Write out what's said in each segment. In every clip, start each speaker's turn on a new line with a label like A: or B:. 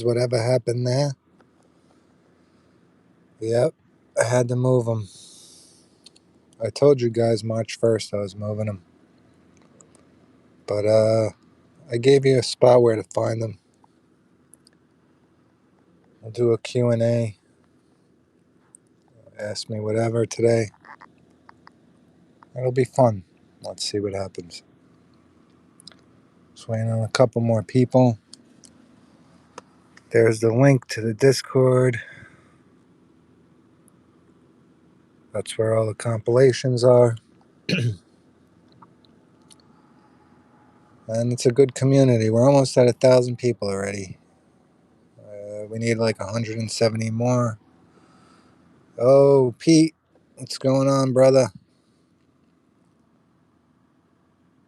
A: Whatever happened there. Yep, I had to move them. I told you guys March 1st I was moving them. But I gave you a spot where to find them. I'll do a Q&A. Ask me whatever today. It'll be fun. Let's see what happens. Just waiting on a couple more people. There's the link to the Discord. That's where all the compilations are. And it's a good community. We're almost at 1,000 people already. We need like 170 more. Oh, Pete, what's going on, brother?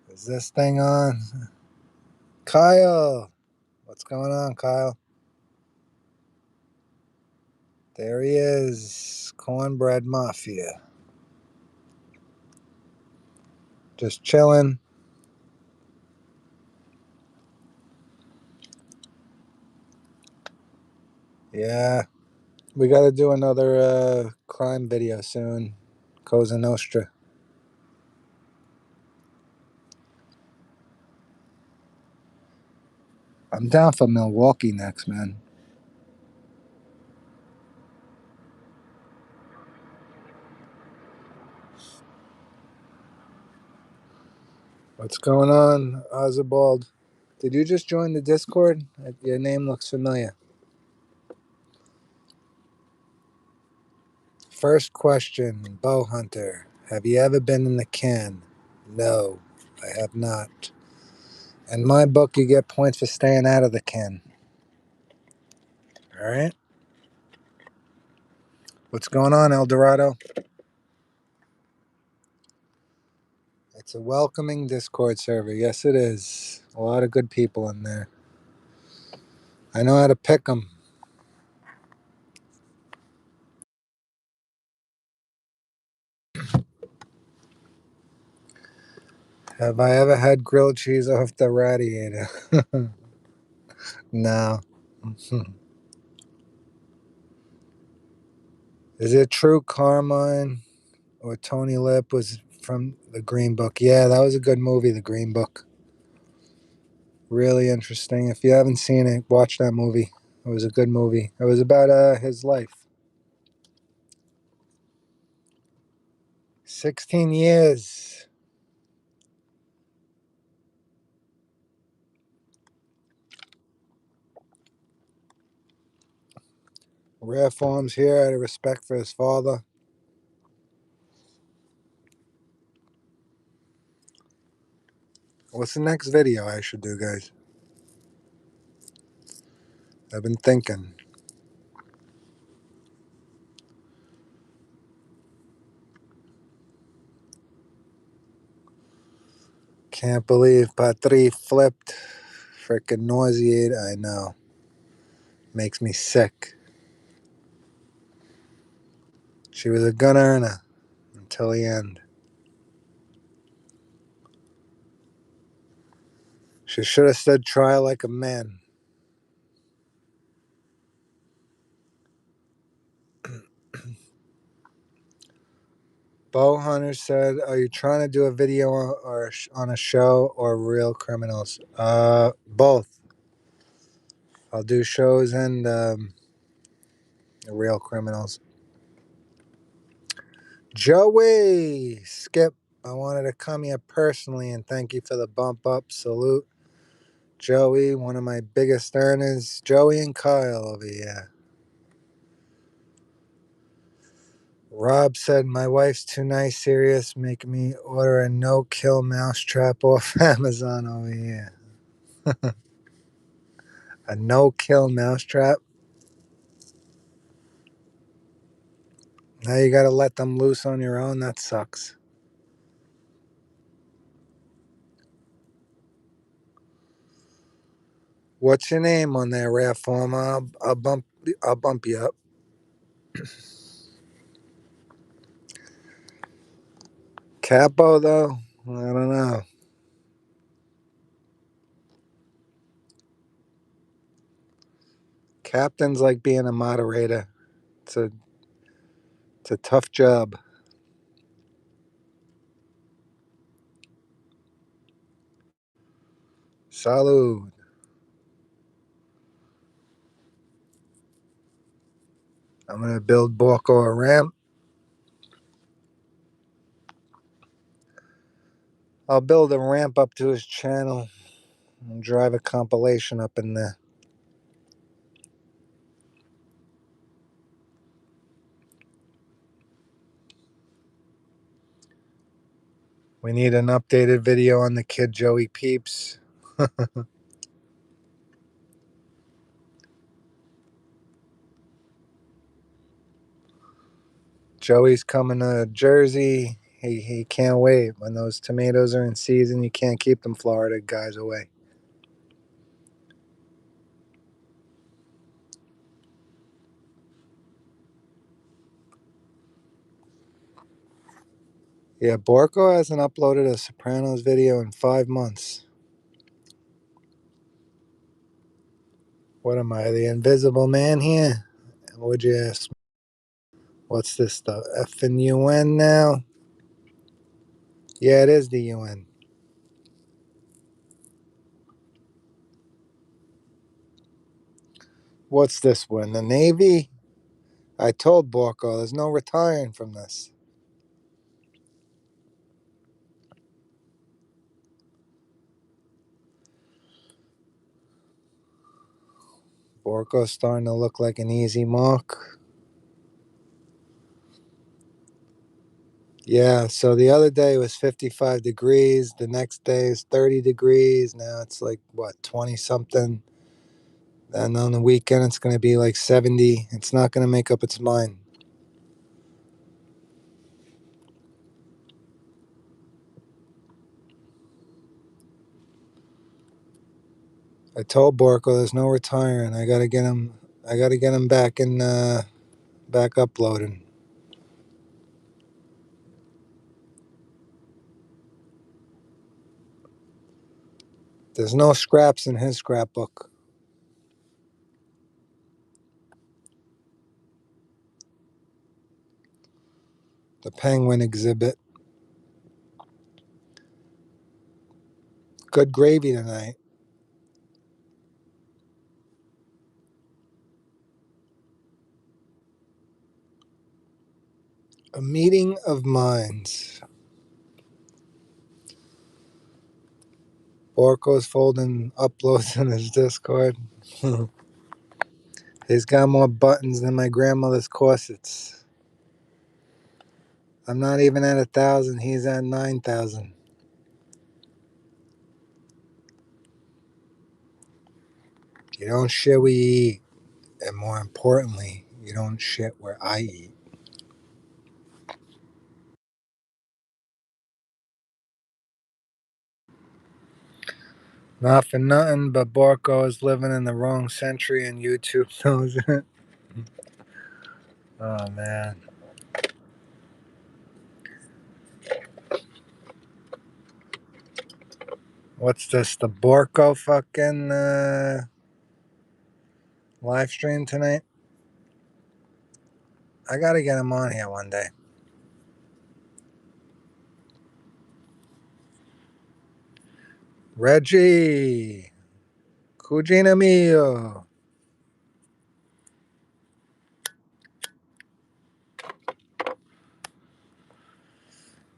A: Is this thing on? Kyle, what's going on, Kyle? There he is, Cornbread Mafia. Just chilling. Yeah, we got to do another crime video soon. Cosa Nostra. I'm down for Milwaukee next, man. What's going on, Ozabald? Did you just join the Discord? Your name looks familiar. First question, Bow Hunter. Have you ever been in the can? No, I have not. In my book, you get points for staying out of the can. All right? What's going on, El Dorado? It's a welcoming Discord server. Yes, it is. A lot of good people in there. I know how to pick them. Have I ever had grilled cheese off the radiator? No. Is it true Carmine or Tony Lip was from the Green Book? Yeah, that was a good movie, The Green Book. Really interesting. If you haven't seen it, watch that movie. It was a good movie. It was about his life. 16 years. Rare forms here out of respect for his father. What's the next video I should do, guys? I've been thinking. Can't believe Patri flipped. Freaking nauseate. I know. Makes me sick. She was a gun earner until the end. She should have stood trial like a man. Bow Hunter said, "Are you trying to do a video or on a show or real criminals?" Both. I'll do shows and real criminals. Joey Skip, I wanted to come here personally and thank you for the bump up. Salute, Joey, one of my biggest earners. Joey and Kyle over here. Rob said, "My wife's too nice, Ceerious, making me order a no-kill mousetrap off Amazon over here." A no-kill mousetrap? Now you gotta let them loose on your own? That sucks. What's your name on there, rare form? I'll bump you up. Capo, though? I don't know. Captain's like being a moderator. It's a it's a tough job. Salud. I'm gonna build Borko a ramp. I'll build a ramp up to his channel and drive a compilation up in there. We need an updated video on the kid Joey Peeps. Joey's coming to Jersey. He can't wait. When those tomatoes are in season, you can't keep them Florida guys away. Yeah, Borko hasn't uploaded a Sopranos video in 5 months. What am I, the invisible man here? Would you ask me? What's this stuff? F and UN now? Yeah, it is the UN. What's this one? The Navy? I told Borko there's no retiring from this. Borko's starting to look like an easy mark. Yeah, so the other day was 55 degrees. The next day is 30 degrees. Now it's like, what, 20 something? And on the weekend, it's going to be like 70. It's not going to make up its mind. I told Borko there's no retiring. I got to get him. I got to get him back in, back uploading. There's no scraps in his scrapbook. The penguin exhibit. Good gravy tonight. A meeting of minds. Borko's folding uploads in his Discord. He's got more buttons than my grandmother's corsets. I'm not even at 1,000. He's at 9,000. You don't shit where you eat. And more importantly, you don't shit where I eat. Not for nothing, but Borko is living in the wrong century and YouTube knows it. Oh, man. What's this? The Borko fucking live stream tonight? I gotta get him on here one day. Reggie! Cugina mio!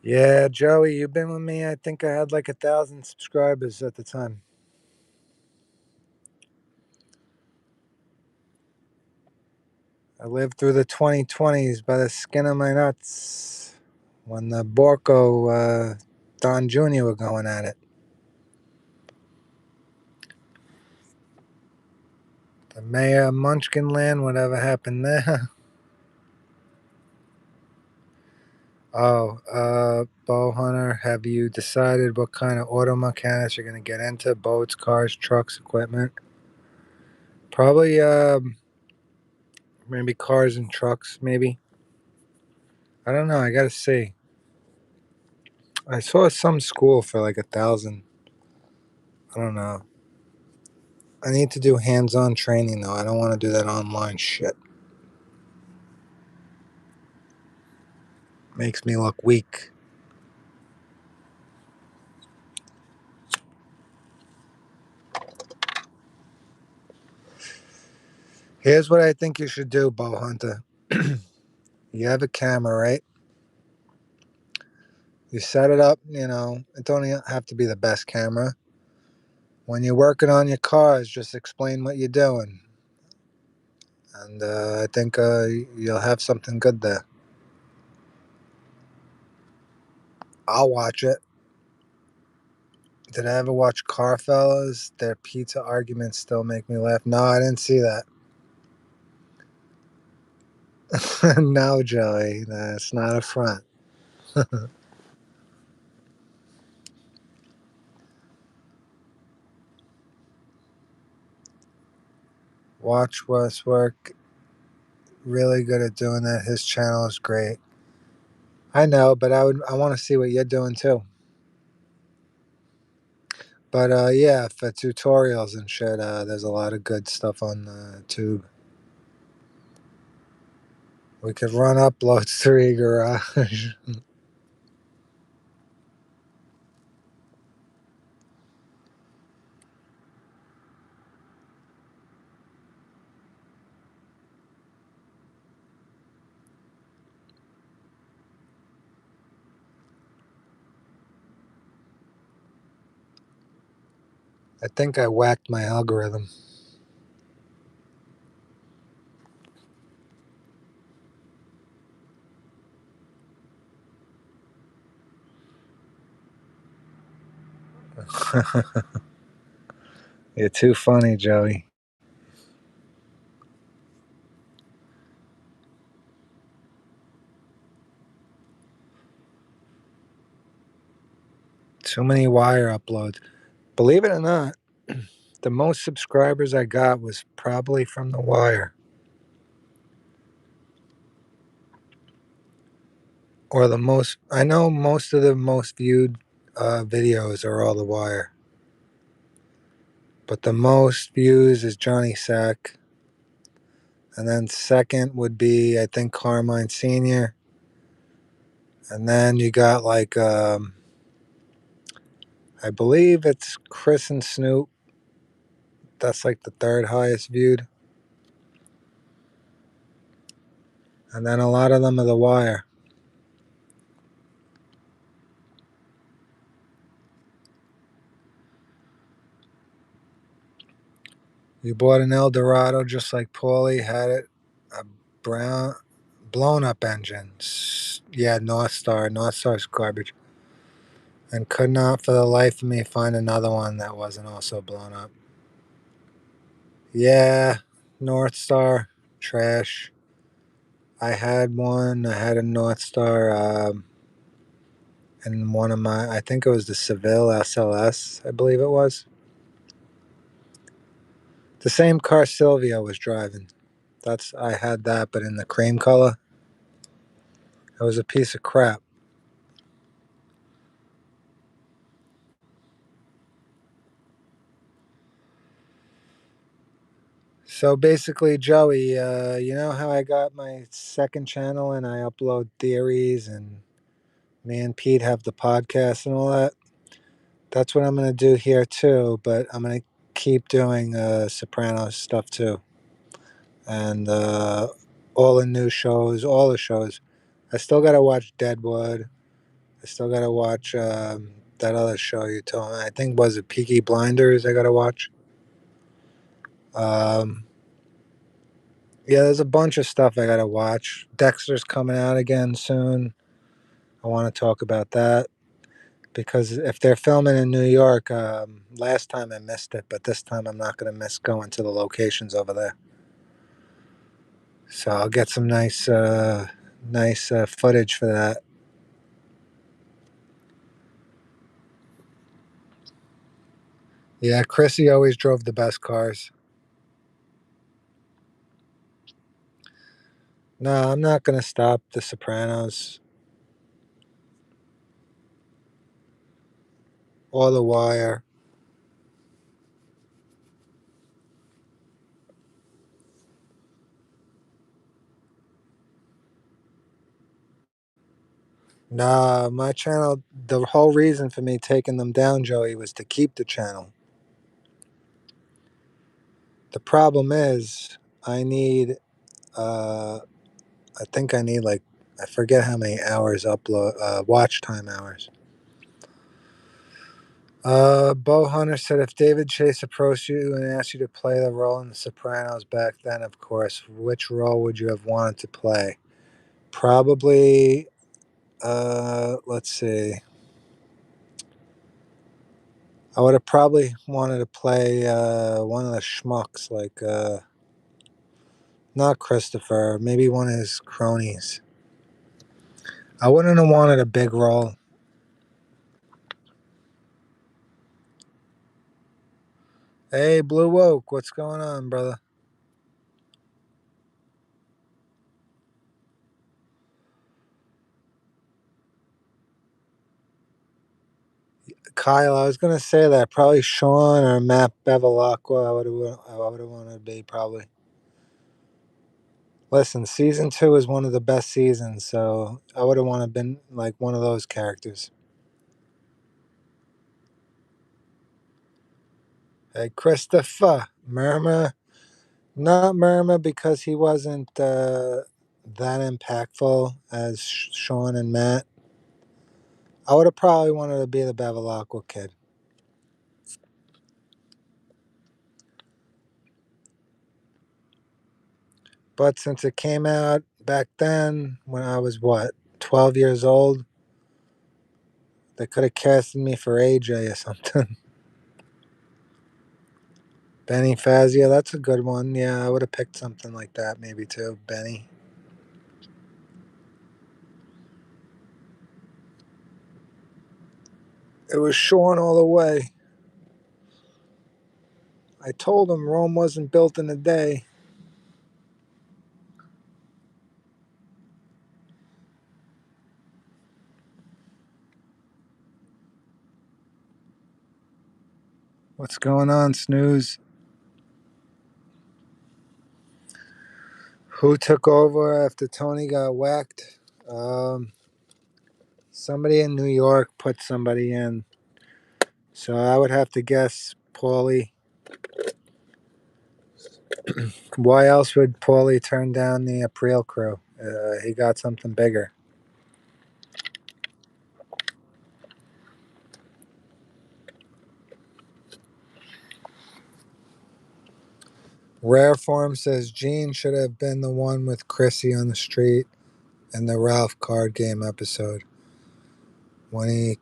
A: Yeah, Joey, you've been with me. I think I had like 1,000 subscribers at the time. I lived through the 2020s by the skin of my nuts when the Borko, Don Jr. were going at it. The mayor of Munchkin Land, whatever happened there. Oh, Bow Hunter, have you decided what kind of auto mechanics you're going to get into? Boats, cars, trucks, equipment? Probably, maybe cars and trucks, maybe. I don't know. I got to see. I saw some school for like 1,000. I don't know. I need to do hands-on training though. I don't want to do that online shit. Makes me look weak. Here's what I think you should do, Bow Hunter. You have a camera, right? You set it up, it don't have to be the best camera. When you're working on your cars, just explain what you're doing. And I think you'll have something good there. I'll watch it. Did I ever watch Carfellas? Their pizza arguments still make me laugh. No, I didn't see that. No, Joey, that's not a front. Watch Wes work. Really good at doing that. His channel is great. I know, but I want to see what you're doing too. But yeah, for tutorials and shit, there's a lot of good stuff on Tube. We could run uploads through Garage. I think I whacked my algorithm. You're too funny, Joey. Too many wire uploads. Believe it or not, the most subscribers I got was probably from the wire. Or the most, I know most of the most viewed videos are all the wire. But the most views is Johnny Sack. And then second would be, I think, Carmine Sr. And then you got like, I believe it's Chris and Snoop. That's like the third highest viewed. And then a lot of them are The Wire. You bought an Eldorado just like Paulie had it. A brown, blown up engine. Yeah, North Star. North Star's garbage. And could not for the life of me find another one that wasn't also blown up. Yeah, North Star. Trash. I had one. I had a North Star. And one of my, I think it was the Seville SLS, I believe it was. The same car Sylvia was driving. I had that, but in the cream color. It was a piece of crap. So basically, Joey, you know how I got my second channel and I upload theories and me and Pete have the podcast and all that? That's what I'm going to do here too, but I'm going to keep doing Sopranos stuff too. And all the new shows, all the shows. I still got to watch Deadwood. I still got to watch that other show you told me. I think was it Peaky Blinders I got to watch. Um, yeah, there's a bunch of stuff I got to watch. Dexter's coming out again soon. I want to talk about that because if they're filming in New York, last time I missed it, but this time I'm not going to miss going to the locations over there. So I'll get some nice footage for that. Yeah, Chrissy always drove the best cars. No, I'm not going to stop The Sopranos or The Wire. Nah, my channel, the whole reason for me taking them down, Joey, was to keep the channel. The problem is, I need, I think I need like, I forget how many hours upload, watch time hours. Bo Hunter said if David Chase approached you and asked you to play the role in The Sopranos back then, of course, which role would you have wanted to play? Probably, let's see. I would have probably wanted to play one of the schmucks, like not Christopher, maybe one of his cronies. I wouldn't have wanted a big role. Hey, Blue Oak, what's going on, brother? Kyle, I was gonna say that probably Sean or Matt Bevilacqua. I would have wanted to be probably. Listen, season 2 is one of the best seasons, so I would have wanted to been like one of those characters. Hey, Christopher, Murmur, not Murmur because he wasn't that impactful as Sean and Matt. I would have probably wanted to be the Bevilacqua kid. But since it came out back then when I was, what, 12 years old, they could have casted me for AJ or something. Benny Fazio, that's a good one. Yeah, I would have picked something like that maybe too. Benny. It was Sean all the way. I told him Rome wasn't built in a day. What's going on, Snooze? Who took over after Tony got whacked? Um, Somebody in New York put somebody in. So I would have to guess Paulie. Why else would Paulie turn down the April crew? He got something bigger. Rare Form says Gene should have been the one with Chrissy on the street in the Ralph card game episode. When he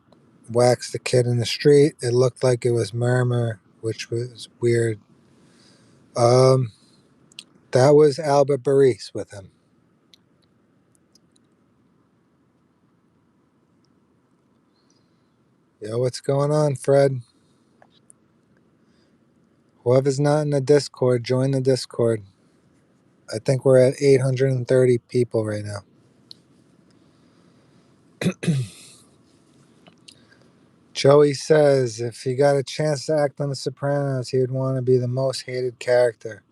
A: waxed the kid in the street, it looked like it was Murmur, which was weird. Um, that was Albert Baris with him. Yo, what's going on, Fred? Whoever's not in the Discord, join the Discord. I think we're at 830 people right now. Joey says if he got a chance to act on The Sopranos, he would want to be the most hated character.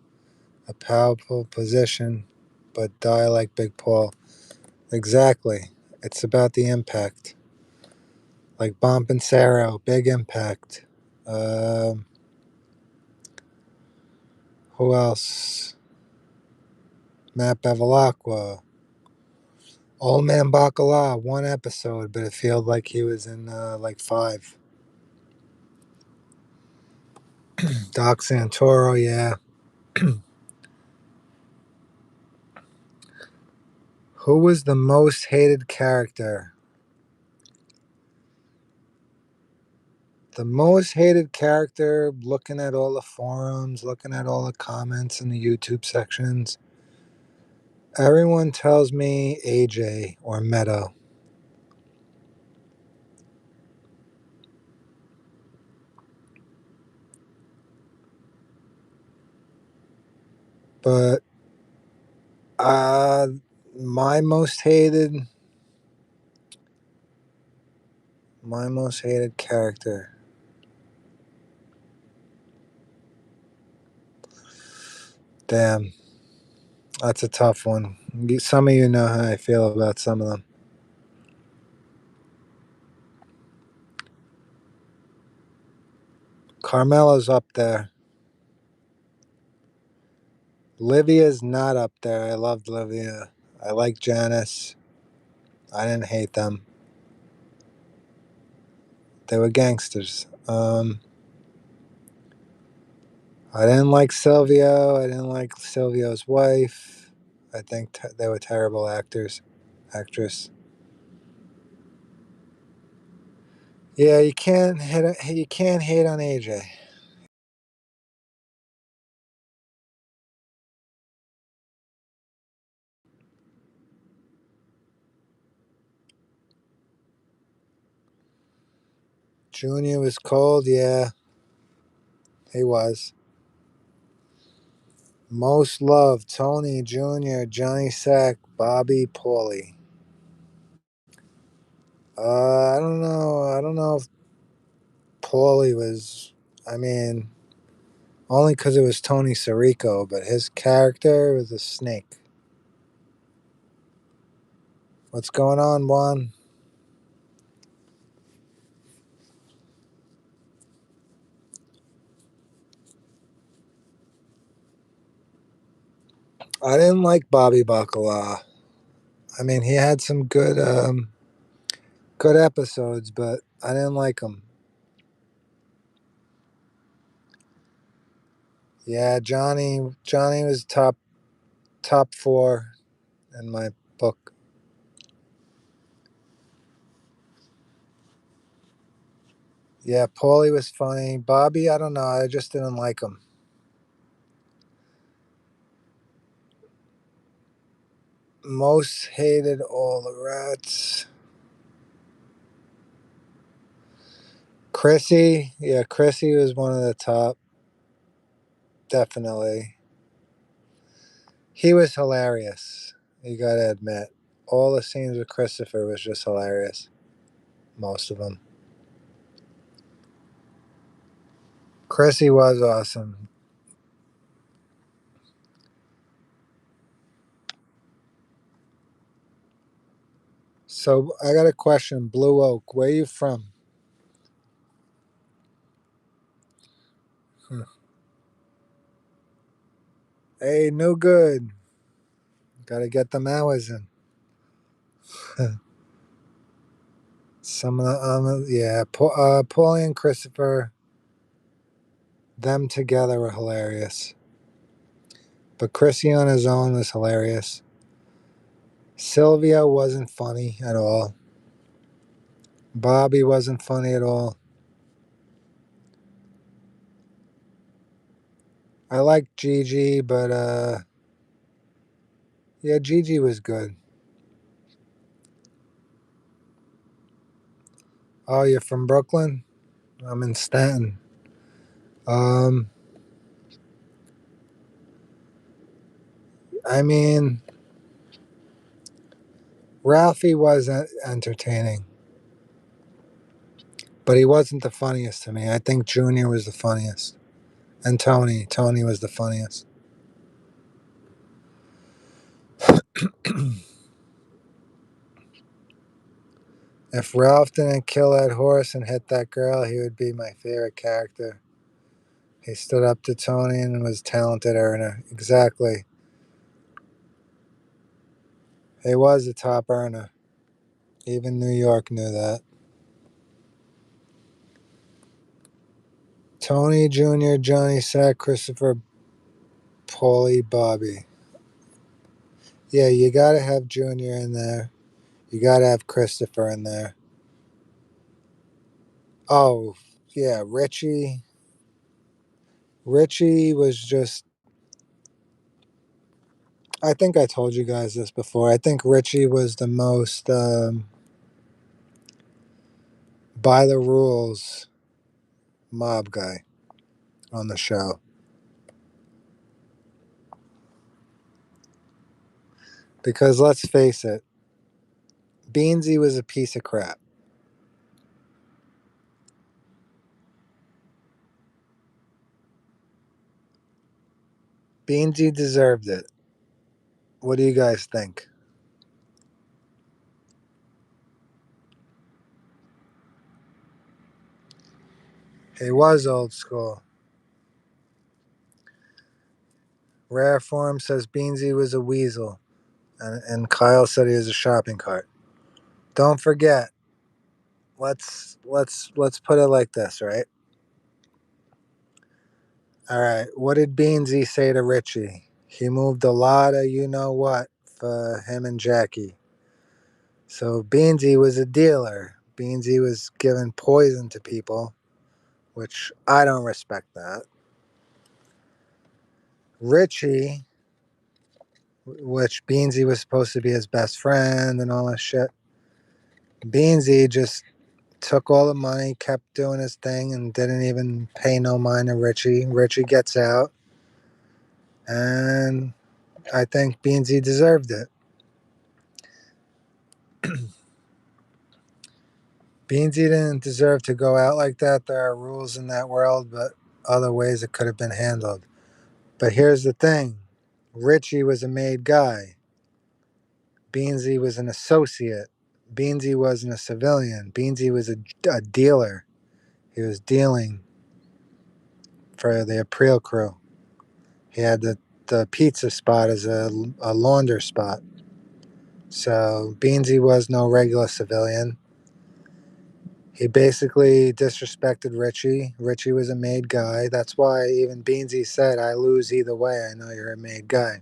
A: A powerful position, but die like Big Paul. Exactly. It's about the impact. Like Bomb and Sarah, big impact. Who else? Matt Bevilacqua. Old Man Bacala, one episode, but it felt like he was in like 5. Doc Santoro, yeah. Who was the most hated character? The most hated character, looking at all the forums, looking at all the comments in the YouTube sections, everyone tells me AJ or Meadow. But uh, my most hated, character. Damn, that's a tough one. Some of you know how I feel about some of them. Carmela's up there. Livia's not up there. I loved Livia. I like Janice. I didn't hate them. They were gangsters. I didn't like Silvio. I didn't like Silvio's wife. I think they were terrible actress. Yeah, you can't hate on AJ. Junior was cold. Yeah, he was. Most loved: Tony Jr., Johnny Sack, Bobby, Paulie. I don't know. I don't know if Paulie was. I mean, only because it was Tony Sirico, but his character was a snake. What's going on, Juan? I didn't like Bobby Bacala. I mean, he had some good episodes, but I didn't like him. Yeah, Johnny was top four in my book. Yeah, Paulie was funny. Bobby, I don't know. I just didn't like him. Most hated all the rats. Chrissy, yeah, Chrissy was one of the top. Definitely, he was hilarious. You gotta admit, all the scenes with Christopher was just hilarious. Most of them. Chrissy was awesome. So I got a question. Blue Oak, where you from? Hmm. Hey, no good. Got to get them hours in. Some of the yeah, Paulie and Christopher, them together were hilarious. But Chrissy on his own was hilarious. Sylvia wasn't funny at all. Bobby wasn't funny at all. I liked Gigi, but yeah, Gigi was good. Oh, you're from Brooklyn? I'm in Staten. Um, I mean, Ralphie was entertaining, but he wasn't the funniest to me. I think Junior was the funniest, and Tony was the funniest. If Ralph didn't kill that horse and hit that girl, he would be my favorite character. He stood up to Tony and was talented earner. Exactly. He was a top earner. Even New York knew that. Tony Jr., Johnny Sack, Christopher, Paulie, Bobby. Yeah, you got to have Junior in there. You got to have Christopher in there. Oh, yeah, Richie. Richie was just. I think I told you guys this before. I think Richie was the most by the rules mob guy on the show. Because let's face it, Beansy was a piece of crap. Beansy deserved it. What do you guys think? He was old school. Rare Form says Beansy was a weasel, and Kyle said he was a shopping cart. Don't forget. Let's put it like this, right? All right. What did Beansy say to Richie? He moved a lot of you know what for him and Jackie. So Beansy was a dealer. Beansy was giving poison to people, which I don't respect that. Richie, which Beansy was supposed to be his best friend and all that shit. Beansy just took all the money, kept doing his thing, and didn't even pay no mind to Richie. Richie gets out, and I think Beansy deserved it. Beansy didn't deserve to go out like that. There are rules in that world, but other ways it could have been handled. But here's the thing, Richie was a made guy. Beansy was an associate. Beansy wasn't a civilian. Beansy was a dealer. He was dealing for the April crew. He had the pizza spot as a launder spot. So Beansy was no regular civilian. He basically disrespected Richie. Richie was a made guy. That's why even Beansy said, I lose either way. I know you're a made guy.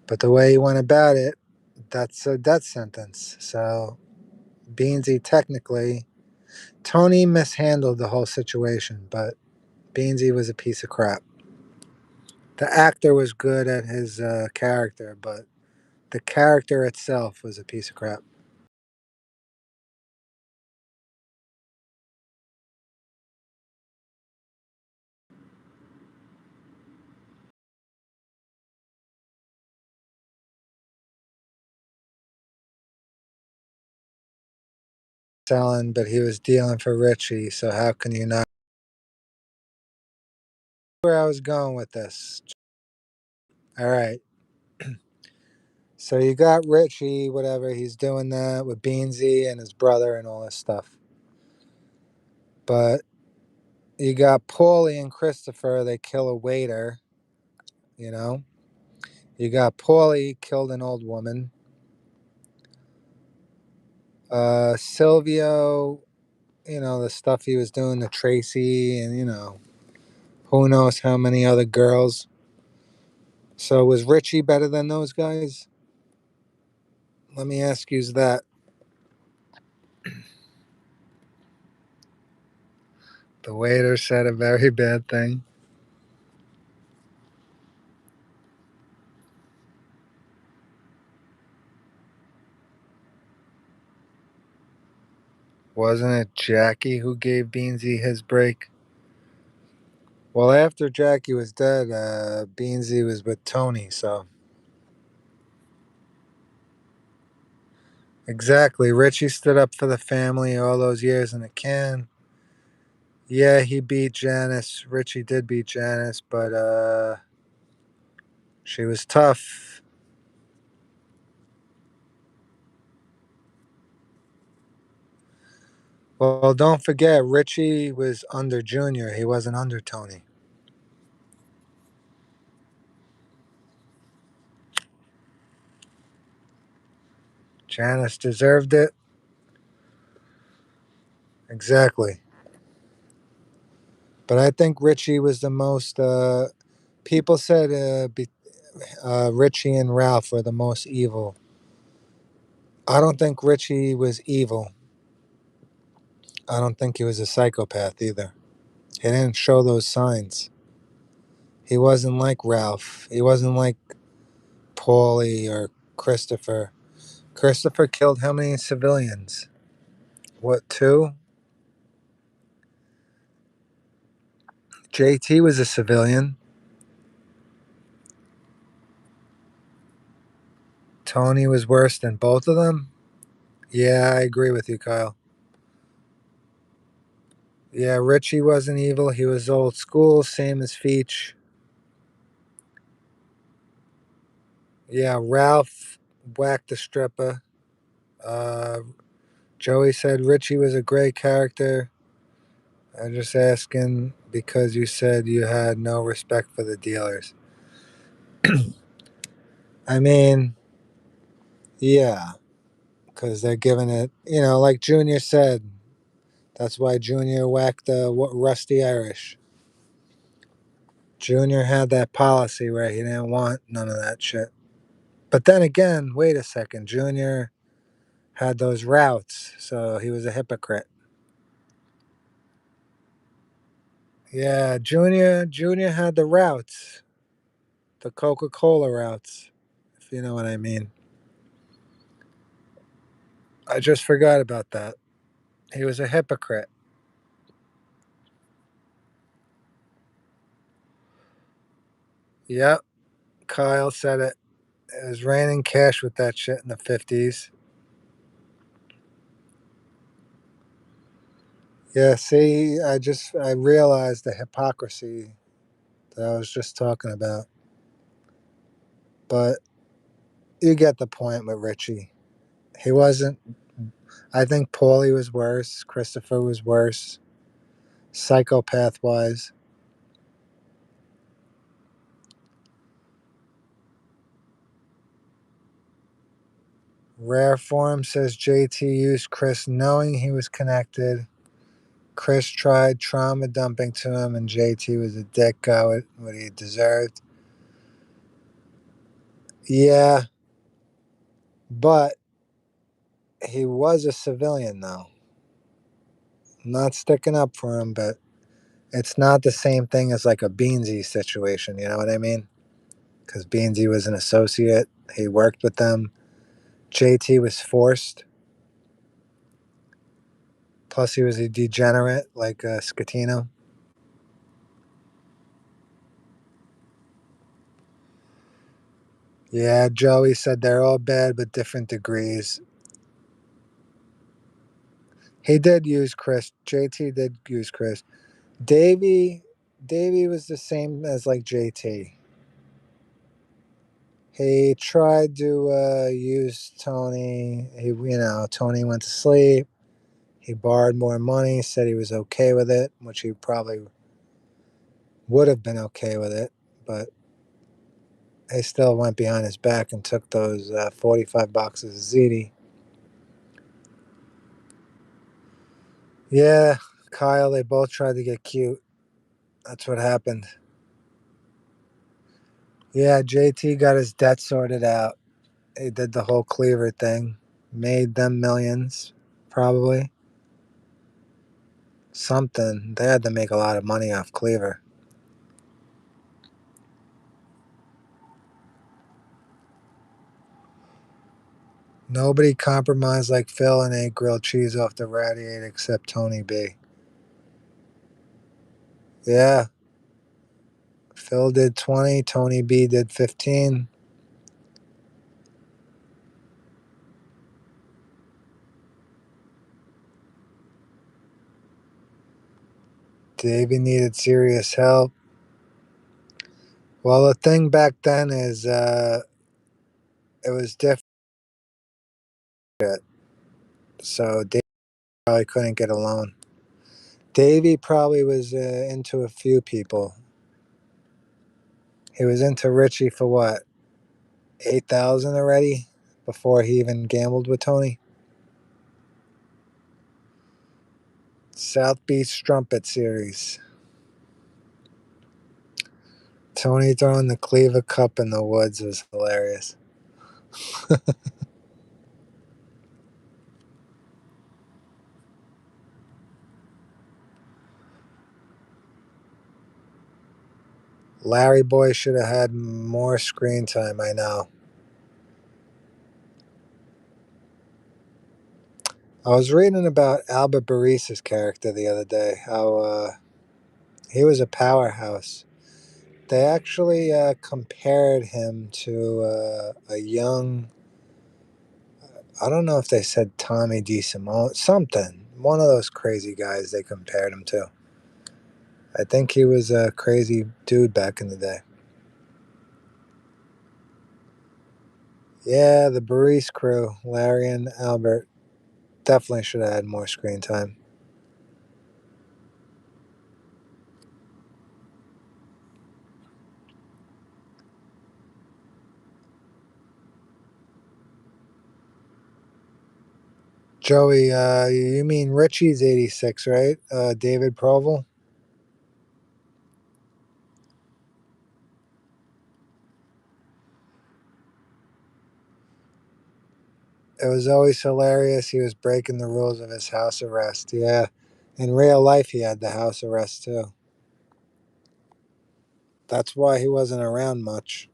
A: But the way he went about it, that's a death sentence. So Beansy technically, Tony mishandled the whole situation, but Beansy was a piece of crap. The actor was good at his character, but the character itself was a piece of crap. Selling, but he was dealing for Richie, so how can you not? Where I was going with this. All right. So you got Richie, whatever, he's doing that with Beansy and his brother and all this stuff. But you got Paulie and Christopher, they kill a waiter, you know. You got Paulie killed an old woman. Silvio, the stuff he was doing to Tracy and, who knows how many other girls. So was Richie better than those guys? Let me ask you that. The waiter said a very bad thing. Wasn't it Jackie who gave Beansy his break? Well, after Jackie was dead, Beansy was with Tony, so. Exactly. Richie stood up for the family all those years in a can. Yeah, he beat Janice. Richie did beat Janice, but she was tough. Well, don't forget, Richie was under Junior. He wasn't under Tony. Janice deserved it. Exactly. But I think Richie was the most. People said Richie and Ralph were the most evil. I don't think Richie was evil. I don't think he was a psychopath either. He didn't show those signs. He wasn't like Ralph. He wasn't like Paulie or Christopher. Christopher killed how many civilians? What, two? JT was a civilian. Tony was worse than both of them? Yeah, I agree with you, Kyle. Yeah, Richie wasn't evil. He was old school, same as Feech. Yeah, Ralph whacked the stripper. Uh, Joey said Richie was a great character. I'm just asking because you said you had no respect for the dealers. I mean, yeah, because they're giving it, like Junior said, that's why Junior whacked the Rusty Irish. Junior had that policy where he didn't want none of that shit. But then again, wait a second. Junior had those routes, so he was a hypocrite. Yeah, Junior had the routes, the Coca-Cola routes, if you know what I mean. I just forgot about that. He was a hypocrite. Yep, Kyle said it. It was raining cash with that shit in the 50s. Yeah, see, I realized the hypocrisy that I was just talking about. But you get the point with Richie. He wasn't. I think Paulie was worse. Christopher was worse. Psychopath wise. Rare Form says JT used Chris knowing he was connected. Chris tried trauma dumping to him, and JT was a dick, got what he deserved. Yeah, but he was a civilian, though. Not sticking up for him, but it's not the same thing as like a Beansy situation, you know what I mean? Because Beansy was an associate, he worked with them. JT was forced. Plus, he was a degenerate like Scatino. Yeah, Joey said they're all bad, but different degrees. He did use Chris. JT did use Chris. Davey, Davey was the same as like JT. He tried to use Tony. Tony went to sleep. He borrowed more money. Said he was okay with it, which he probably would have been okay with it, but he still went behind his back and took those 45 boxes of ziti. Yeah, Kyle, they both tried to get cute. That's what happened. Yeah, JT got his debt sorted out. He did the whole Cleaver thing, made them millions, probably. Something. They had to make a lot of money off Cleaver. Nobody compromised like Phil and ate grilled cheese off the radiator except Tony B. Yeah, Phil did 20, Tony B did 15. Davey needed serious help. Well, the thing back then is it was different. So Davey probably couldn't get a loan. Davey probably was into a few people. He was into Richie for what, 8,000 already before he even gambled with Tony. South Beach Strumpet Series. Tony throwing the Cleaver Cup in the woods was hilarious. Larry Boy should have had more screen time, I know. I was reading about Albert Baris's character the other day, how he was a powerhouse. They actually compared him to a young, I don't know if they said Tommy DeSimone, something. One of those crazy guys they compared him to. I think he was a crazy dude back in the day. Yeah, the Baris crew, Larry and Albert, definitely should have had more screen time. Joey, you mean Richie's 86, right? David Proval. It was always hilarious. He was breaking the rules of his house arrest. Yeah. In real life, he had the house arrest too. That's why he wasn't around much.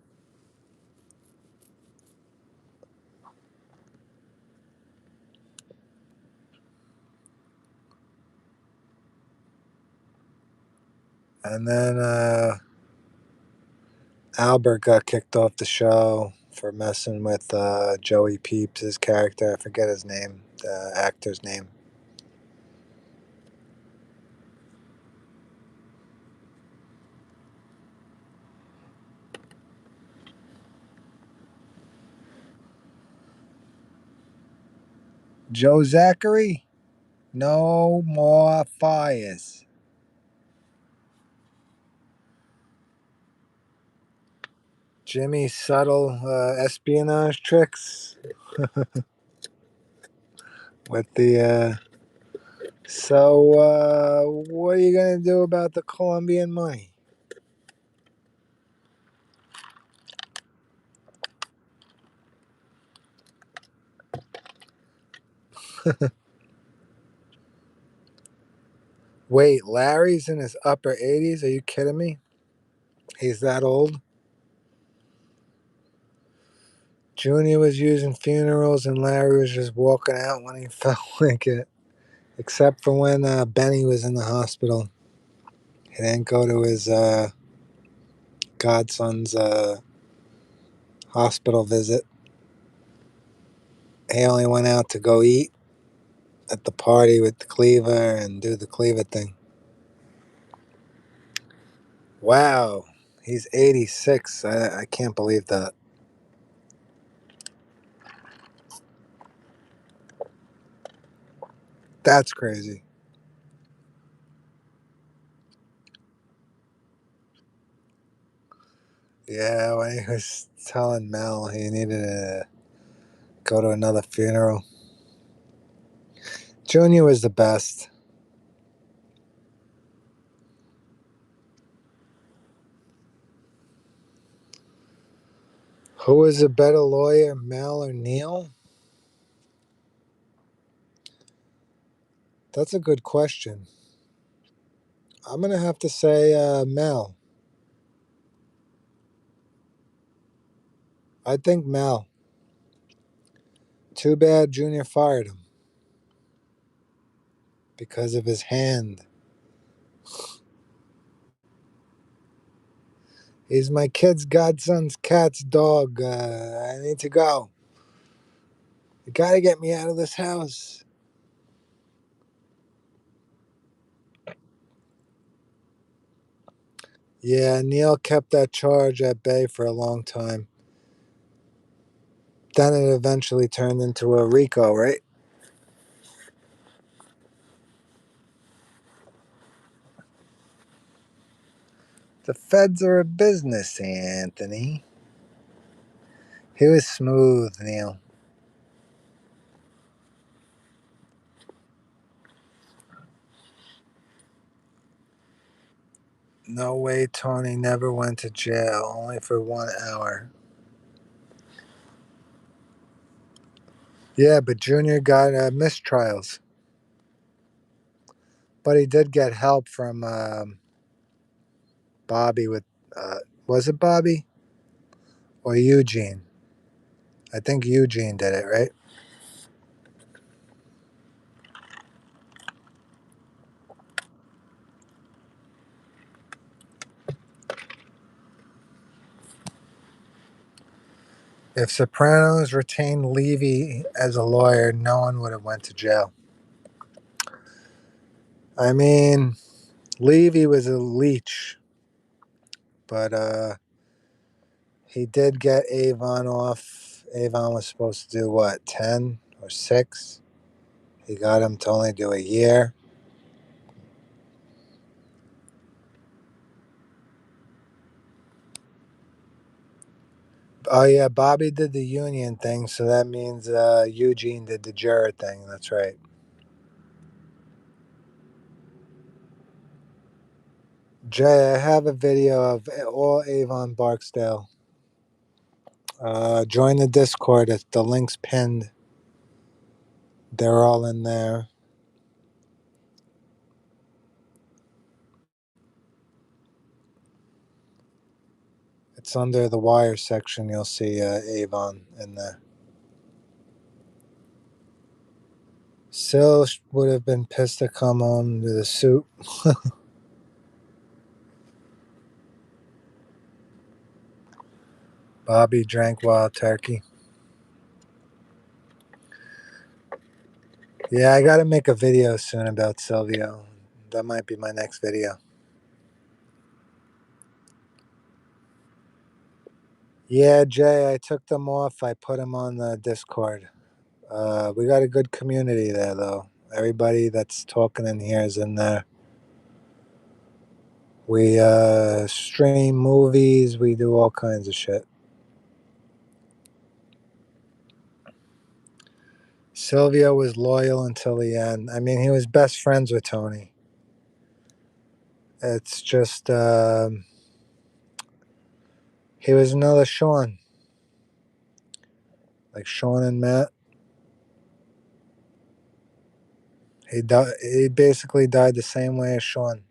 A: And then Albert got kicked off the show for messing with Joey Peeps, his character. I forget his name, the actor's name. Joe Zachary? No more fires. Jimmy's subtle espionage tricks with the. What are you going to do about the Colombian money? Wait, Larry's in his upper 80s? Are you kidding me? He's that old? Junior was using funerals and Larry was just walking out when he felt like it. Except for when Benny was in the hospital. He didn't go to his godson's hospital visit. He only went out to go eat at the party with the cleaver and do the cleaver thing. Wow, he's 86. I can't believe that. That's crazy. Yeah, when he was telling Mel he needed to go to another funeral. Junior was the best. Who was a better lawyer, Mel or Neil? That's a good question. I'm going to have to say Mel. I think Mel. Too bad Junior fired him because of his hand. He's my kid's godson's cat's dog. I need to go. You got to get me out of this house. Yeah, Neil kept that charge at bay for a long time. Then it eventually turned into a RICO, right? The feds are a business, Anthony. He was smooth, Neil. No way Tony never went to jail, only for 1 hour. Yeah, but Junior got mistrials. But he did get help from Bobby with, was it Bobby? Or Eugene? I think Eugene did it, right? If Sopranos retained Levy as a lawyer, no one would have went to jail. I mean, Levy was a leech, but he did get Avon off. Avon was supposed to do what, 10 or 6? He got him to only do a year. Oh yeah, Bobby did the union thing, so that means Eugene did the juror thing. That's right. Jay, I have a video of all Avon Barksdale. Join the Discord. The link's pinned. They're all in there. It's under the wire section. You'll see Avon in there. Sil would have been pissed to come home to the soup. Bobby drank wild turkey. Yeah, I got to make a video soon about Silvio. That might be my next video. Yeah, Jay, I took them off. I put them on the Discord. We got a good community there, though. Everybody that's talking in here is in there. We stream movies. We do all kinds of shit. Silvio was loyal until the end. I mean, he was best friends with Tony. It's just he was another Sean, like Sean and Matt. He basically died the same way as Sean.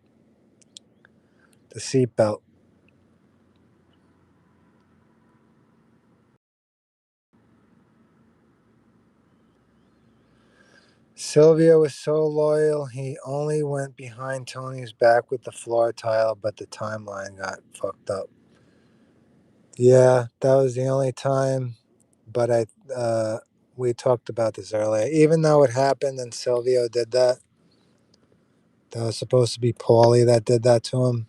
A: The seatbelt. Silvio was so loyal, he only went behind Tony's back with the floor tile, but the timeline got fucked up. Yeah, that was the only time, but we talked about this earlier. Even though it happened and Silvio did that, that was supposed to be Paulie that did that to him,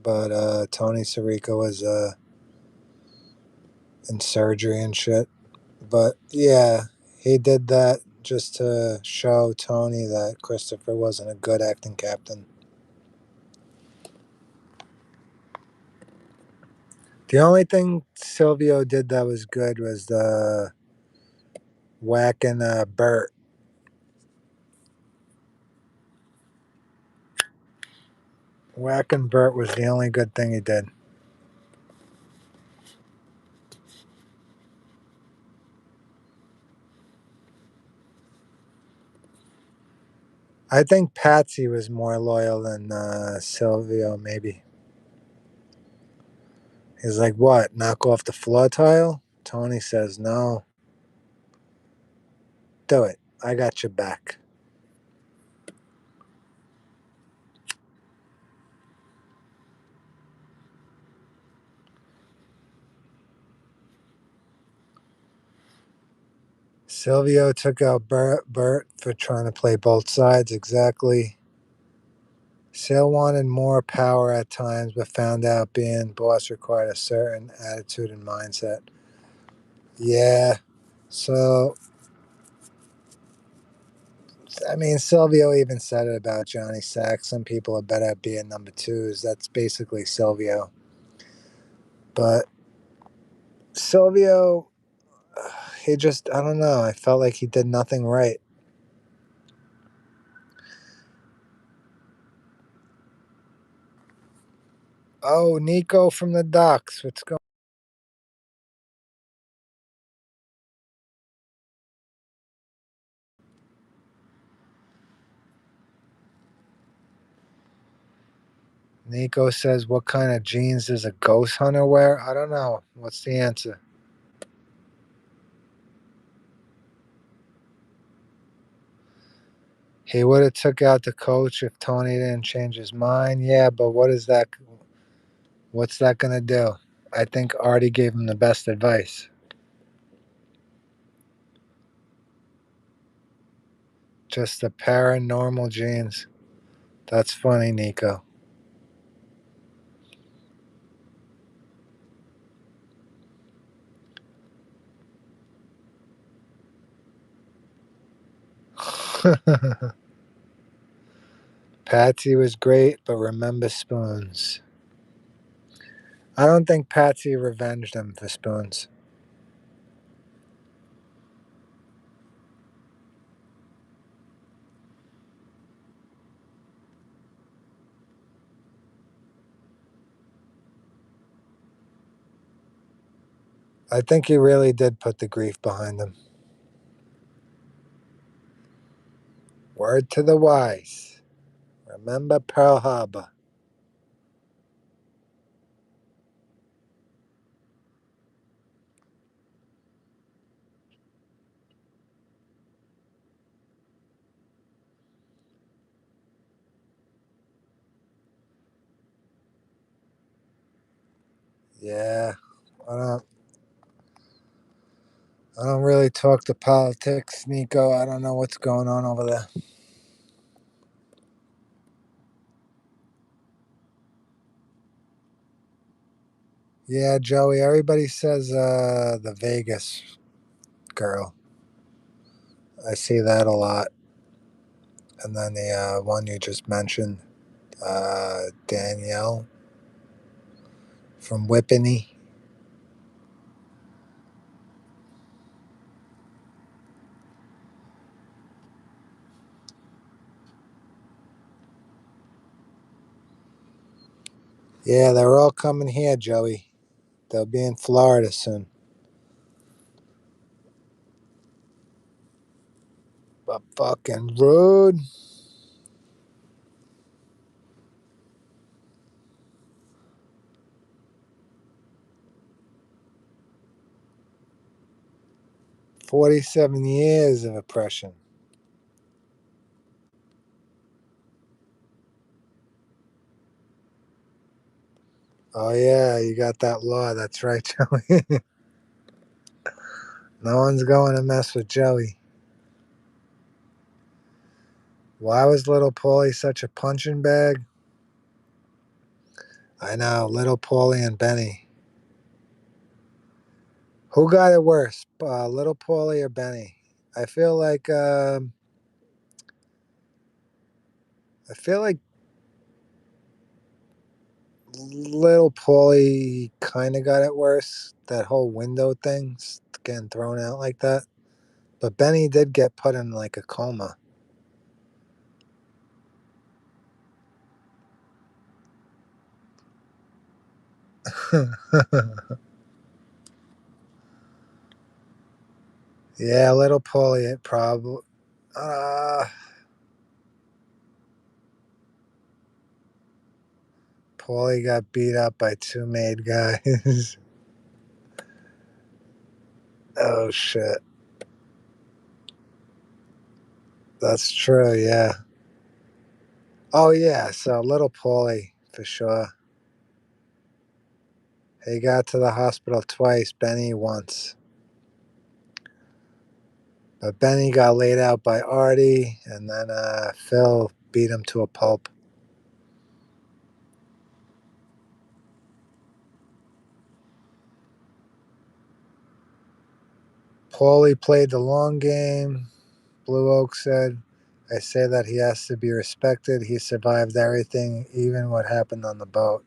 A: but Tony Sirica was in surgery and shit. But yeah, he did that just to show Tony that Christopher wasn't a good acting captain. The only thing Silvio did that was good was the whacking Bert. Whacking Bert was the only good thing he did. I think Patsy was more loyal than Silvio, maybe. He's like, what? Knock off the floor tile? Tony says, no. Do it. I got your back. Silvio took out Bert for trying to play both sides exactly. Sil wanted more power at times, but found out being boss required a certain attitude and mindset. Yeah. So, I mean, Silvio even said it about Johnny Sack. Some people are better at being number twos. That's basically Silvio. But Silvio, he just, I don't know. I felt like he did nothing right. Oh, Nico from the Ducks. What's going Nico says, what kind of jeans does a ghost hunter wear? I don't know. What's the answer? He would have took out the coach if Tony didn't change his mind. Yeah, but what is that? What's that going to do? I think Artie gave him the best advice. Just a pair of normal jeans. That's funny, Nico. Patsy was great, but remember spoons. I don't think Patsy revenged him for spoons. I think he really did put the grief behind him. Word to the wise. Remember Pearl Harbor. Yeah, I don't. I don't really talk to politics, Nico. I don't know what's going on over there. Yeah, Joey. Everybody says the Vegas girl. I see that a lot. And then the one you just mentioned, Danielle from Whippany. Yeah, they're all coming here, Joey. They'll be in Florida soon. But fucking rude. 47 years of oppression. Oh, yeah, you got that law. That's right, Joey. No one's going to mess with Joey. Why was little Paulie such a punching bag? I know, little Paulie and Benny. Who got it worse, little Paulie or Benny? I feel like I feel like little Paulie kind of got it worse. That whole window thing getting thrown out like that. But Benny did get put in like a coma. Yeah, little Paulie it probably. Uh, Paulie got beat up by two maid guys. Oh shit, that's true. Yeah. Oh yeah, so little Paulie for sure. He got to the hospital twice. Benny once, but Benny got laid out by Artie, and then Phil beat him to a pulp. Paulie played the long game. Blue Oak said, "I say that he has to be respected. He survived everything, even what happened on the boat."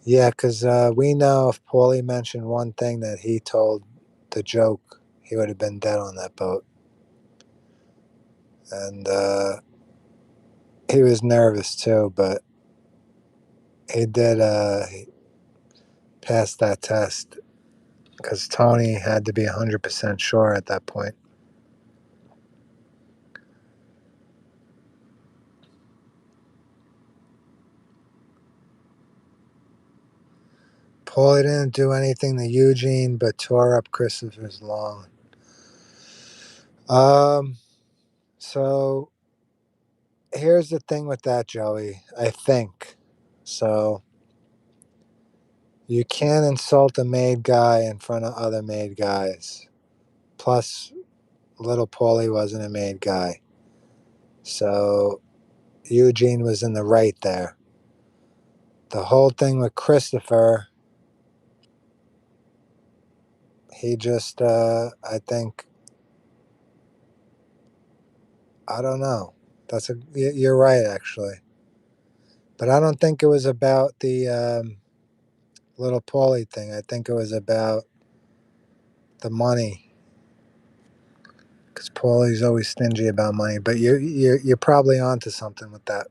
A: Yeah, because we know if Paulie mentioned one thing that he told the joke, he would have been dead on that boat. And he was nervous too, but he did pass that test because Tony had to be 100% sure at that point. Paulie didn't do anything to Eugene but tore up Christopher's lawn. Um, so here's the thing with that, Joey. I think so. You can't insult a made guy in front of other made guys. Plus, little Paulie wasn't a made guy. So Eugene was in the right there. The whole thing with Christopher, he just, I think, I don't know. You're right, actually. But I don't think it was about the little Paulie thing. I think it was about the money, because Paulie's always stingy about money. But you're probably onto something with that.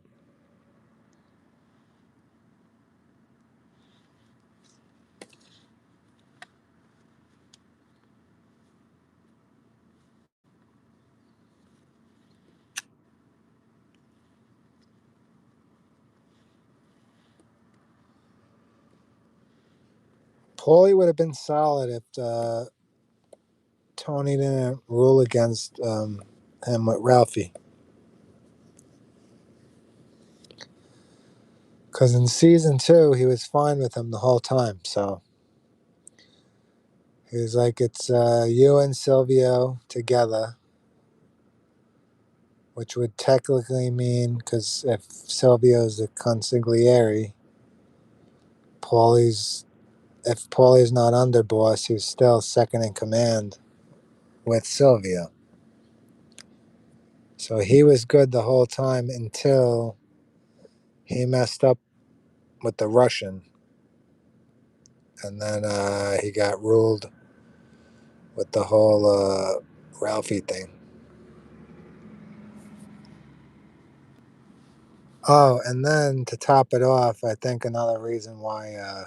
A: Paulie would have been solid if Tony didn't rule against him with Ralphie. Because in season 2, he was fine with him the whole time. So he was like, it's you and Silvio together, which would technically mean, because if Silvio's the consigliere, Paulie's if Paulie's not underboss, he's still second in command with Silvio. So he was good the whole time until he messed up with the Russian, and then he got ruled with the whole Ralphie thing. Oh, and then to top it off, I think another reason why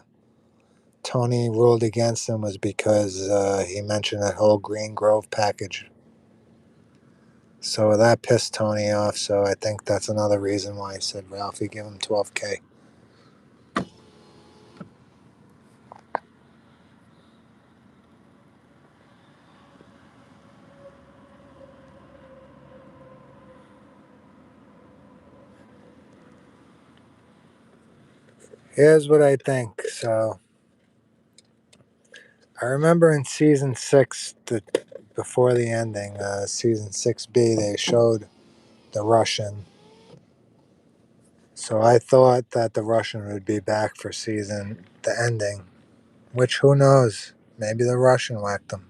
A: Tony ruled against him was because he mentioned that whole Green Grove package. So that pissed Tony off. So I think that's another reason why he said, Ralphie, give him 12K. Here's what I think. So I remember in season 6, before the ending, season 6B, they showed the Russian. So I thought that the Russian would be back for the ending, which who knows? Maybe the Russian whacked him.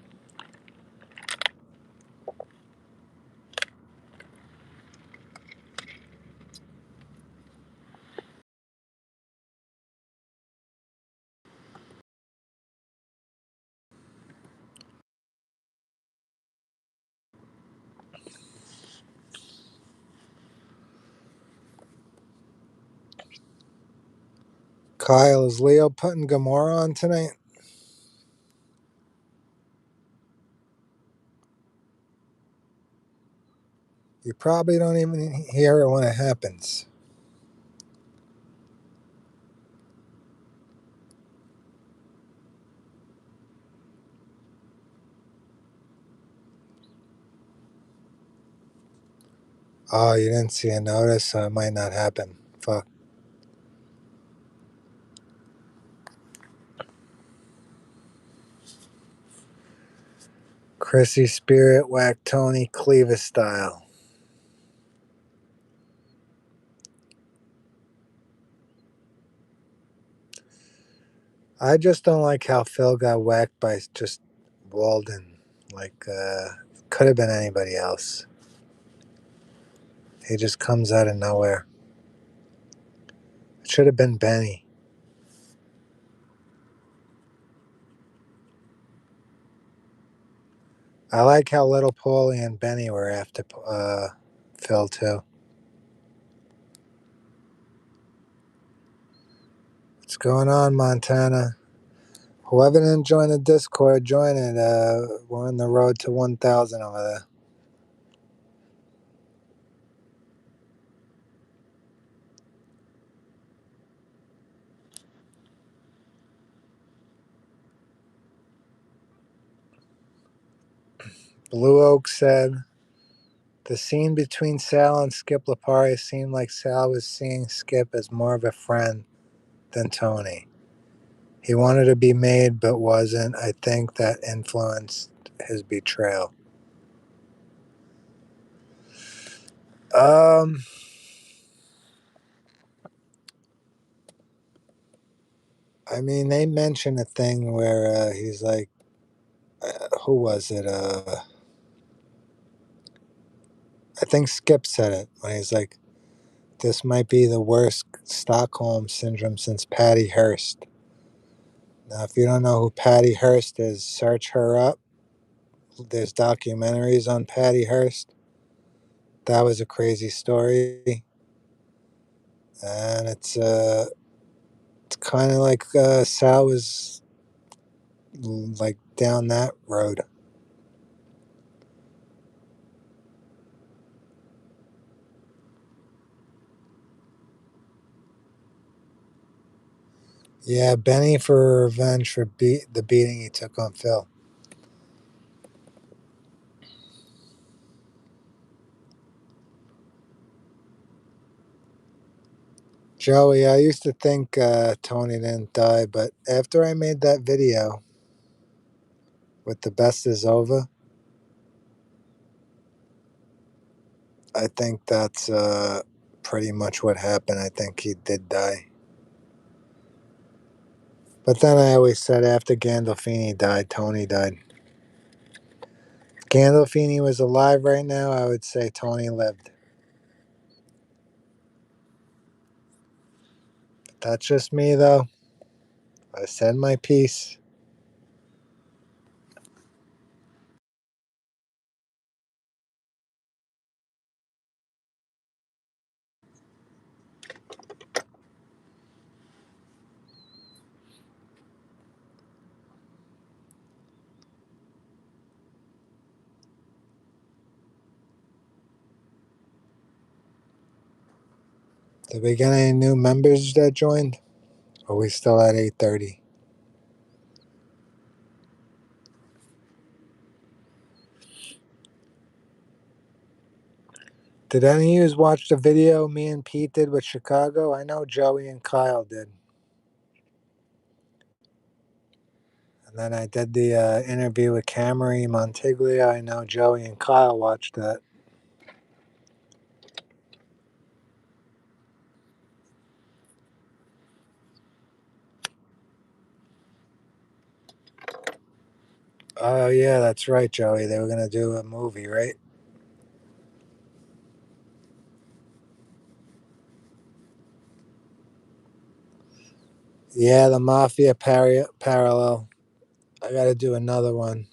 A: Kyle, is Leo putting Gamora on tonight? You probably don't even hear it when it happens. Oh, you didn't see a notice, so it might not happen. Fuck. Chrissy Spirit whack Tony Cleaver style. I just don't like how Phil got whacked by just Walden. Like, could have been anybody else. He just comes out of nowhere. It should have been Benny. I like how Little Paulie and Benny were after Phil, too. What's going on, Montana? Whoever didn't join the Discord, join it. We're on the road to 1,000 over there. Blue Oak said, the scene between Sal and Skip Lipari seemed like Sal was seeing Skip as more of a friend than Tony. He wanted to be made but wasn't. I think that influenced his betrayal. Um, I mean, they mentioned a thing where he's like, who was it? I think Skip said it when he's like, this might be the worst Stockholm syndrome since Patty Hearst. Now, if you don't know who Patty Hearst is, search her up. There's documentaries on Patty Hearst. That was a crazy story, and it's kind of like Sal was like down that road. Yeah, Benny for revenge for the beating he took on Phil. Joey, I used to think Tony didn't die, but after I made that video with the best is over, I think that's pretty much what happened. I think he did die. But then I always said after Gandolfini died, Tony died. If Gandolfini was alive right now, I would say Tony lived. That's just me, though. I said my piece. Did we get any new members that joined? Or are we still at 8:30? Did any of you watch the video me and Pete did with Chicago? I know Joey and Kyle did. And then I did the interview with Camry Montiglia. I know Joey and Kyle watched that. Oh, yeah, that's right, Joey. They were going to do a movie, right? Yeah, the Mafia parallel. I got to do another one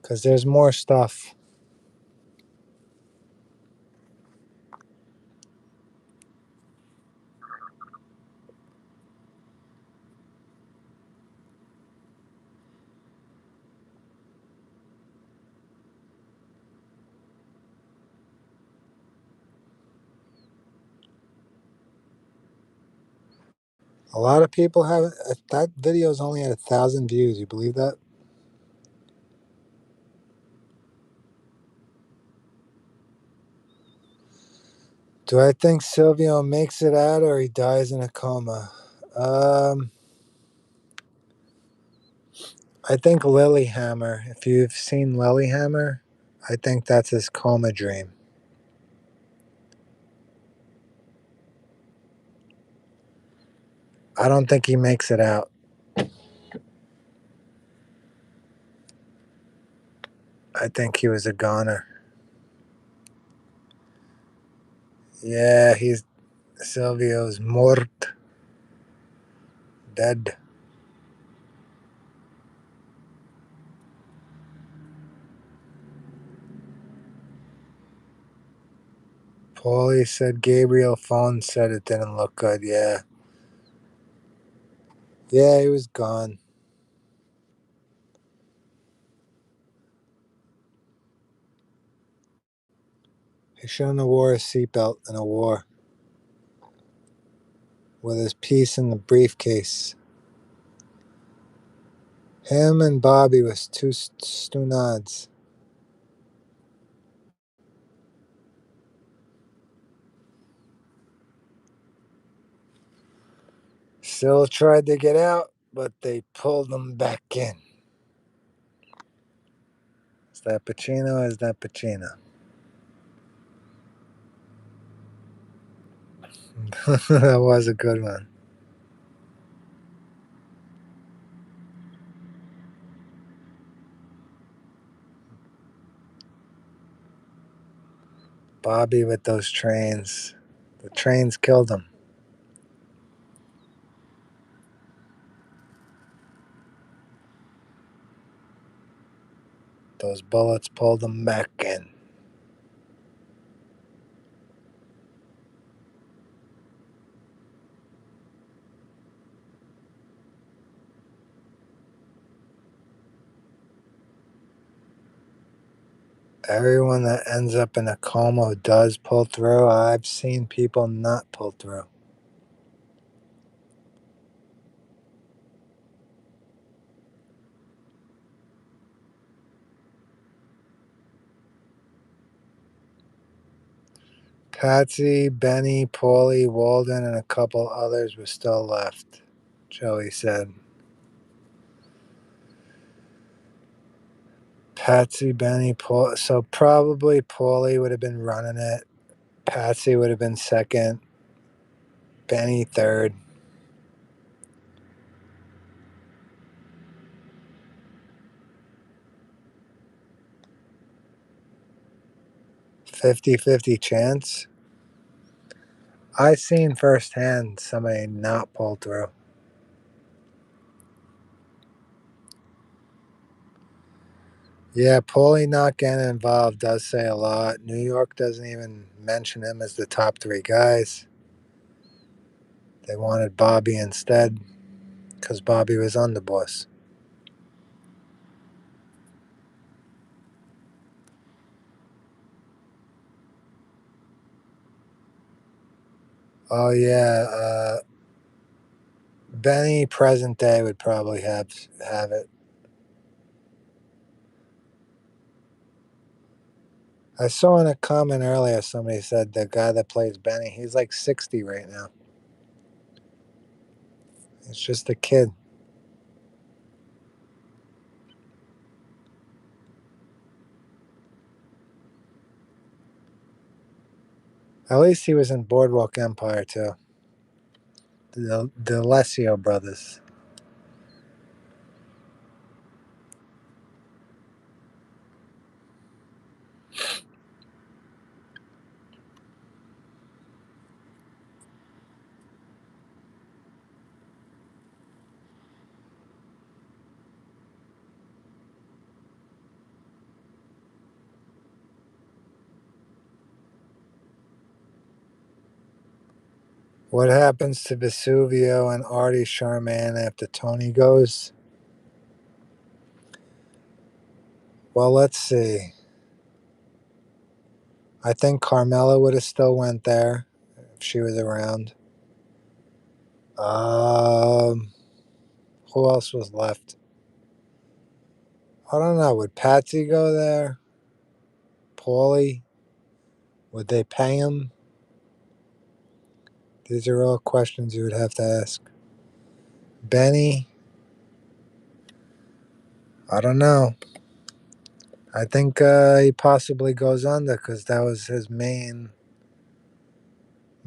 A: because there's more stuff. A lot of people have that video's only at 1,000 views. You believe that? Do I think Silvio makes it out or he dies in a coma? Um, I think Lilyhammer. If you've seen Lilyhammer, I think that's his coma dream. I don't think he makes it out. I think he was a goner. Yeah, he's Silvio's mort, dead. Paulie said Gabriel phone said it didn't look good. Yeah. Yeah, he was gone. He shouldn't have wore a seatbelt in a war with his piece in the briefcase. Him and Bobby was two stunads. Still tried to get out, but they pulled him back in. Is that Pacino? Is that Pacino? That was a good one. Bobby with those trains. The trains killed him. Those bullets pulled them back in. Everyone that ends up in a coma does pull through. I've seen people not pull through. Patsy, Benny, Paulie, Walden, and a couple others were still left, Joey said. Patsy, Benny, Paul. So probably Paulie would have been running it. Patsy would have been second. Benny third. 50-50 chance. I seen firsthand somebody not pull through. Yeah, Paulie not getting involved does say a lot. New York doesn't even mention him as the top three guys. They wanted Bobby instead because Bobby was on the bus. Oh yeah, Benny present day would probably have it. I saw in a comment earlier somebody said the guy that plays Benny, he's like 60 right now. It's just a kid. At least he was in Boardwalk Empire too. The Alessio brothers. What happens to Vesuvio and Artie Charman after Tony goes? Well, let's see. I think Carmela would have still went there if she was around. Um, who else was left? I don't know. Would Patsy go there? Paulie? Would they pay him? These are all questions you would have to ask. Benny? I don't know. I think he possibly goes under because that was his main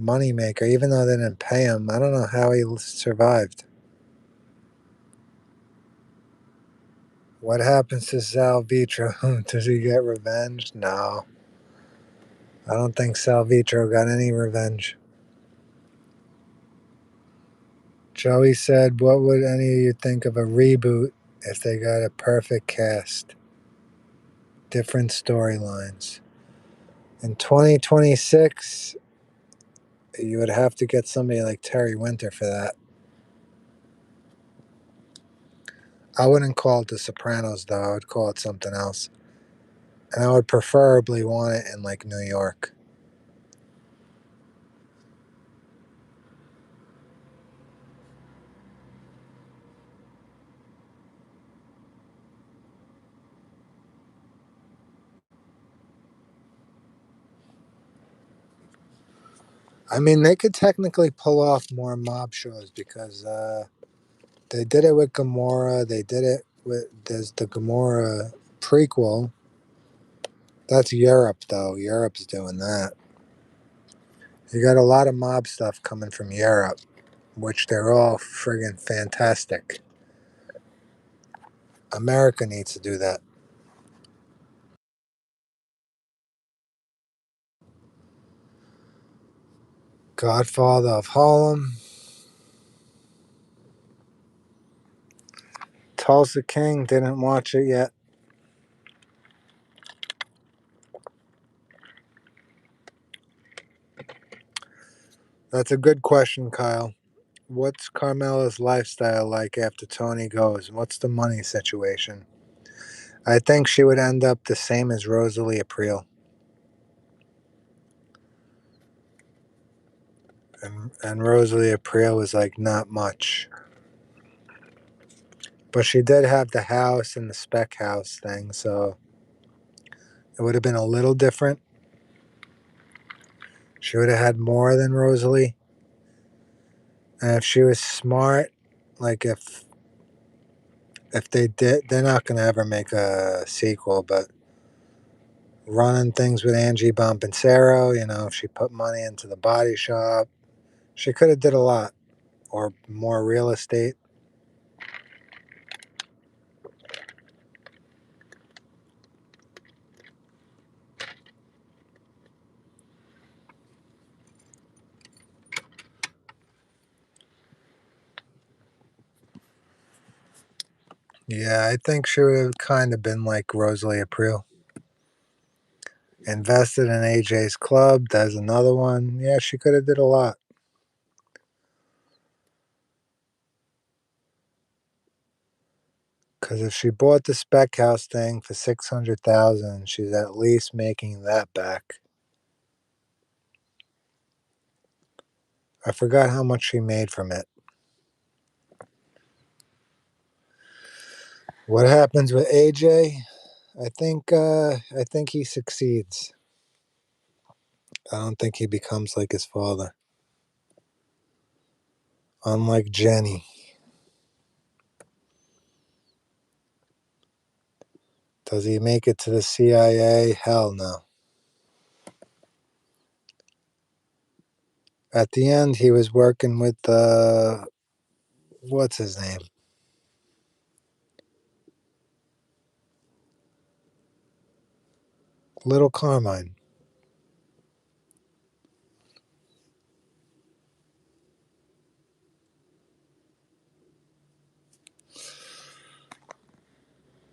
A: moneymaker. Even though they didn't pay him, I don't know how he survived. What happens to Sal Vitro? Does he get revenge? No. I don't think Sal Vitro got any revenge. Joey said, what would any of you think of a reboot if they got a perfect cast? Different storylines. In 2026, you would have to get somebody like Terry Winter for that. I wouldn't call it The Sopranos, though. I would call it something else. And I would preferably want it in, like, New York. I mean, they could technically pull off more mob shows because they did it with Gamora. They did it with there's the Gamora prequel. That's Europe, though. Europe's doing that. You got a lot of mob stuff coming from Europe, which they're all friggin' fantastic. America needs to do that. Godfather of Harlem. Tulsa King, didn't watch it yet. That's a good question, Kyle. What's Carmela's lifestyle like after Tony goes? What's the money situation? I think she would end up the same as Rosalie April. And Rosalie April was like not much. But she did have the house and the spec house thing, so it would have been a little different. She would have had more than Rosalie. And if she was smart, like if they did, they're not going to ever make a sequel, but running things with Angie Bompancero, if she put money into the body shop, she could have did a lot, or more real estate. Yeah, I think she would have kind of been like Rosalie April. Invested in AJ's club. There's another one. Yeah, she could have did a lot. Because if she bought the spec house thing for 600,000, she's at least making that back. I forgot how much she made from it. What happens with AJ? I think he succeeds. I don't think he becomes like his father. Unlike Jenny. Does he make it to the CIA? Hell no. At the end, he was working with what's his name? Little Carmine.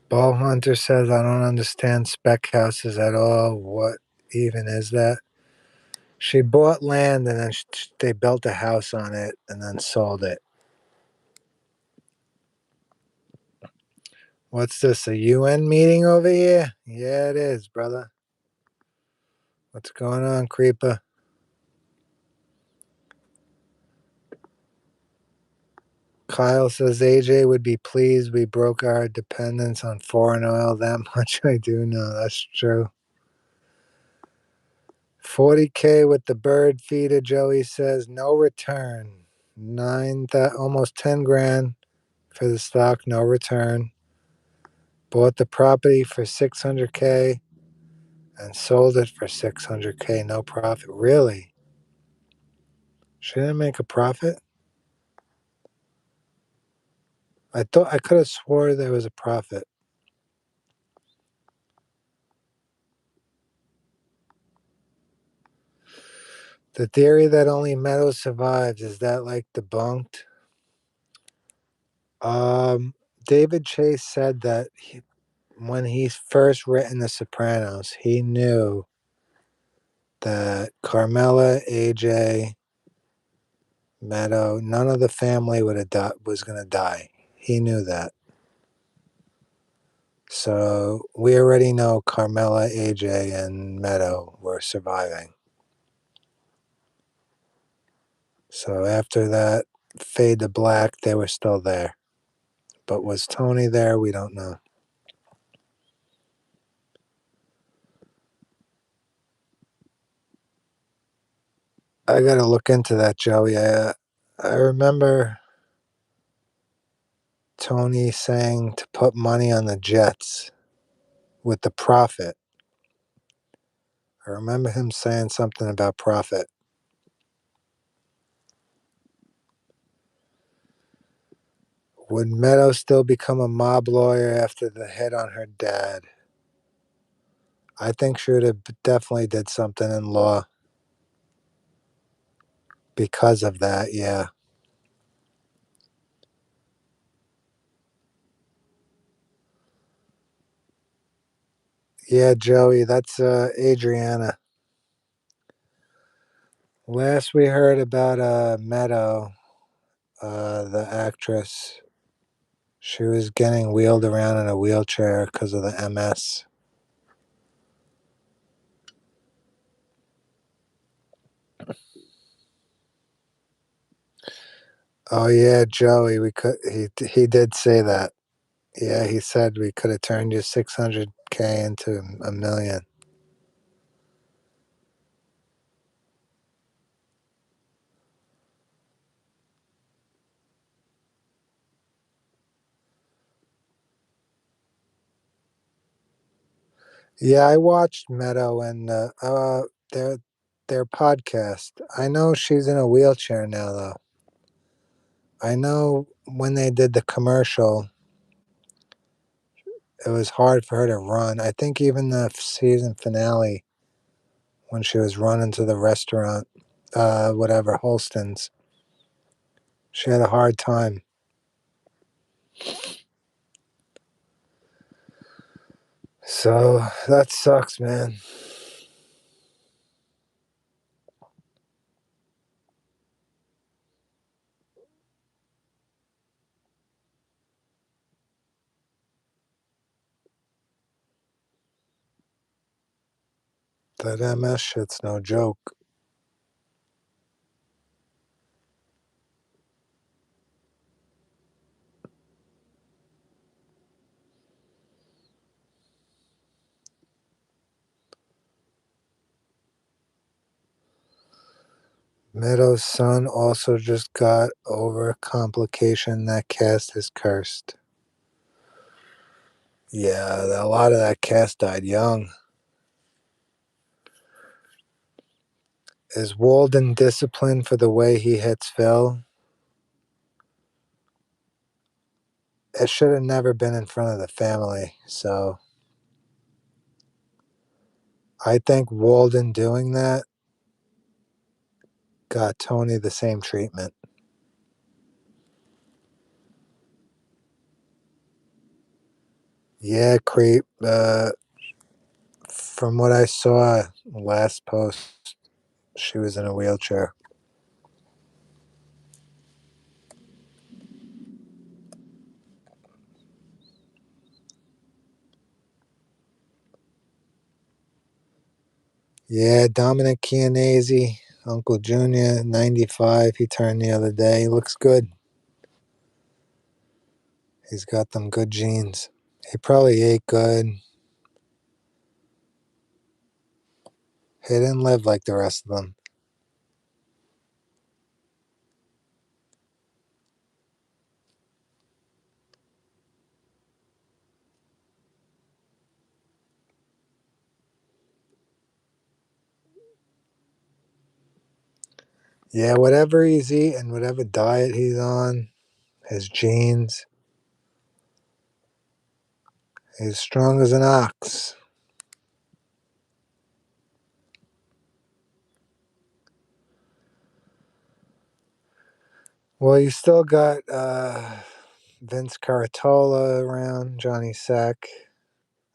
A: Ball Hunter says, I don't understand spec houses at all. What even is that? She bought land and then they built a house on it and then sold it. What's this, a UN meeting over here? Yeah, it is, brother. What's going on, Creeper? Kyle says AJ would be pleased we broke our dependence on foreign oil. That much I do know. That's true. 40K with the bird feeder, Joey says. No return. Almost 10 grand for the stock, no return. Bought the property for 600K and sold it for 600K, no profit. Really? She didn't make a profit? I thought I could have swore there was a profit. The theory that only Meadows survives, is that like debunked? David Chase said that when he first written The Sopranos, he knew that Carmela, AJ, Meadow, none of the family was going to die. He knew that. So we already know Carmela, AJ, and Meadow were surviving. So after that fade to black, they were still there. But was Tony there? We don't know. I got to look into that, Joey. I remember Tony saying to put money on the Jets with the profit. I remember him saying something about profit. Would Meadow still become a mob lawyer after the hit on her dad? I think she would have definitely did something in law because of that, yeah. Yeah, Joey, that's Adriana. Last we heard about Meadow, the actress, she was getting wheeled around in a wheelchair because of the MS. Oh yeah, Joey, we could. He did say that. Yeah, he said we could have turned your 600K into a million. Yeah, I watched Meadow and their podcast. I know she's in a wheelchair now, though. I know when they did the commercial, it was hard for her to run. I think even the season finale, when she was running to the restaurant, whatever, Holston's, she had a hard time. So that sucks, man. That MS shit's no joke. Meadow's son also just got over a complication. That cast is cursed. Yeah, a lot of that cast died young. Is Walden disciplined for the way he hits Phil? It should have never been in front of the family. So I think Walden doing that got Tony the same treatment. Yeah, creep. From what I saw last post, she was in a wheelchair. Yeah, Dominic Chianese, Uncle Junior, 95. He turned the other day. He looks good. He's got them good genes. He probably ate good. He didn't live like the rest of them. Yeah, whatever he's eating, whatever diet he's on, his genes, he's strong as an ox. Well, you still got Vince Caratola around, Johnny Sack.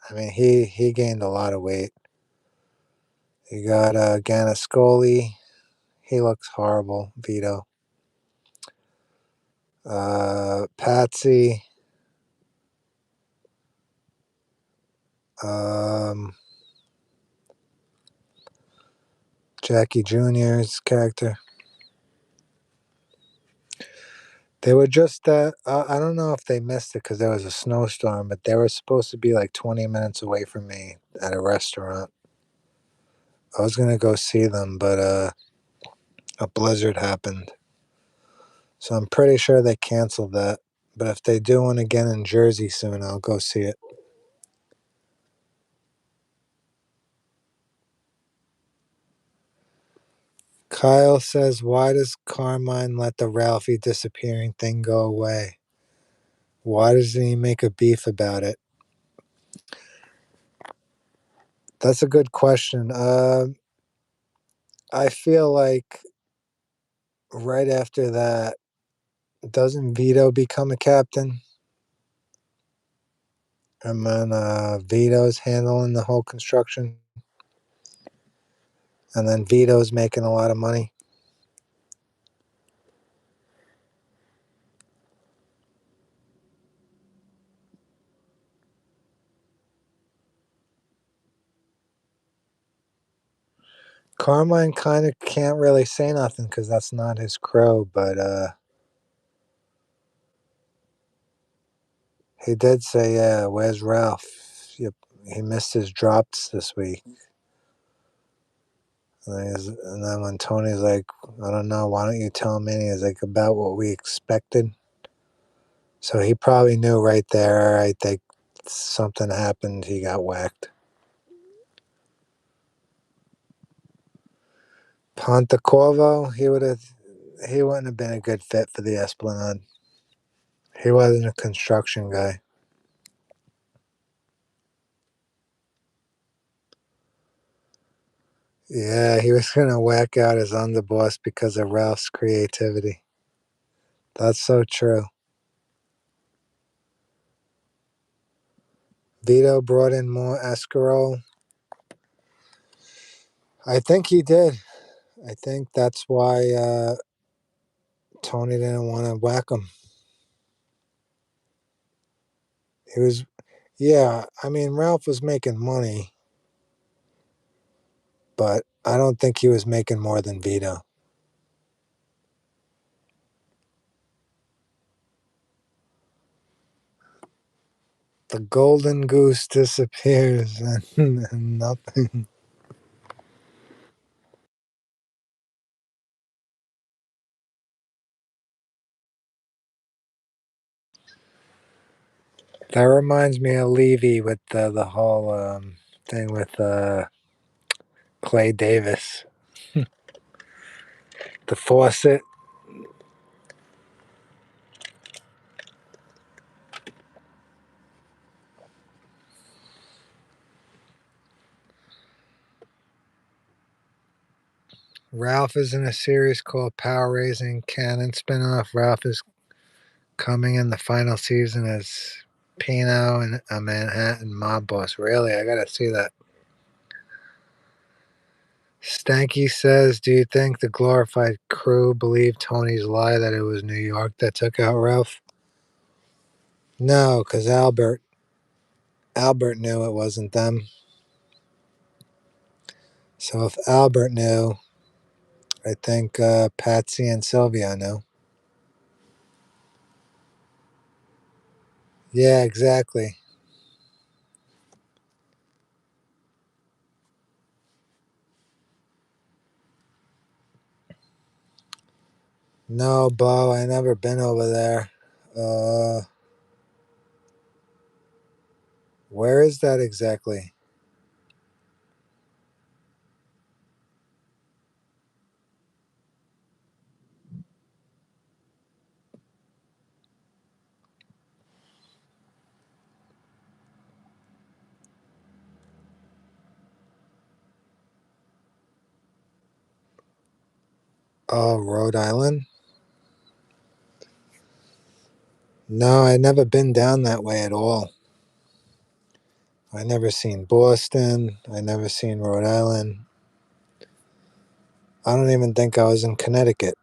A: I mean, he gained a lot of weight. You got Ganascoli. He looks horrible. Vito. Patsy. Um, Jackie Jr.'s character. They were just I don't know if they missed it because there was a snowstorm, but they were supposed to be like 20 minutes away from me at a restaurant. I was gonna go see them, but a blizzard happened. So I'm pretty sure they canceled that. But if they do one again in Jersey soon, I'll go see it. Kyle says, why does Carmine let the Ralphie disappearing thing go away? Why doesn't he make a beef about it? That's a good question. I feel like right after that, doesn't Vito become a captain? And then Vito's handling the whole construction. And then Vito's making a lot of money. Carmine kind of can't really say nothing because that's not his crow, but he did say, "Yeah, where's Ralph? Yep, he missed his drops this week." And then when Tony's like, "I don't know, why don't you tell me?" He's like, "About what we expected." So he probably knew right there. I think something happened. He got whacked. Pontecorvo, he wouldn't have been a good fit for the Esplanade. He wasn't a construction guy. Yeah, he was gonna whack out his underboss because of Ralph's creativity. That's so true. Vito brought in more escarole. I think he did. I think that's why Tony didn't want to whack him. He was, yeah. I mean, Ralph was making money, but I don't think he was making more than Vito. The golden goose disappears and nothing. That reminds me of Levy with the whole thing with Clay Davis. The faucet. Ralph is in a series called Power Raising Canon spinoff. Ralph is coming in the final season as Pino and a Manhattan mob boss. Really, I gotta see that. Stanky says, "Do you think the glorified crew believed Tony's lie that it was New York that took out Ralph?" No, because Albert knew it wasn't them. So if Albert knew, I think Patsy and Sylvia knew. Yeah, exactly. No, Bo, I never been over there. Uh, where is that exactly? Oh, Rhode Island? No, I never been down that way at all. I never seen Boston. I never seen Rhode Island. I don't even think I was in Connecticut.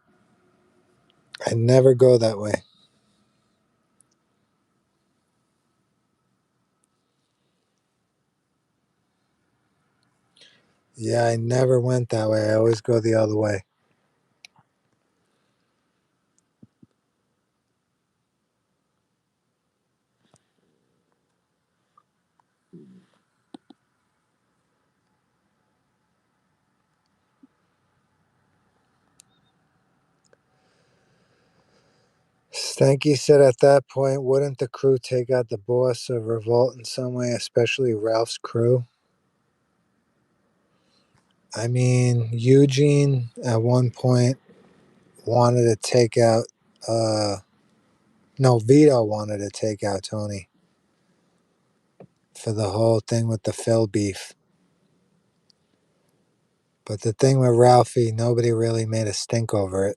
A: I never go that way. Yeah, I never went that way. I always go the other way. Stanky said at that point, wouldn't the crew take out the boss of Revolt in some way, especially Ralph's crew? I mean, Eugene at one point wanted to take out, uh, no, Vito wanted to take out Tony for the whole thing with the Phil beef. But the thing with Ralphie, nobody really made a stink over it.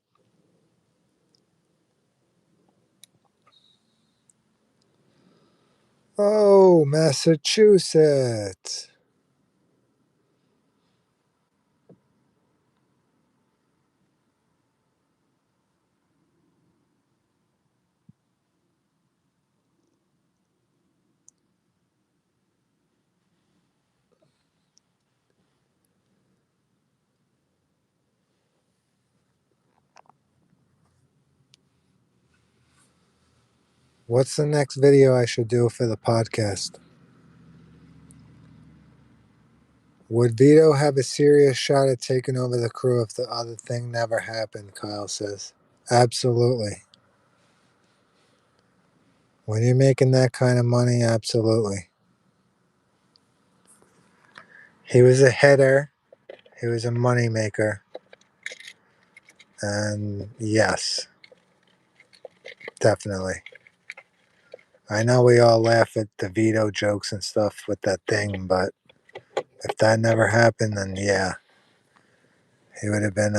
A: Oh, Massachusetts. What's the next video I should do for the podcast? Would Vito have a serious shot at taking over the crew if the other thing never happened? Kyle says. Absolutely. When you're making that kind of money, absolutely. He was a hitter. He was a money maker. And yes, definitely. I know we all laugh at the Vito jokes and stuff with that thing, but if that never happened, then yeah, he would have been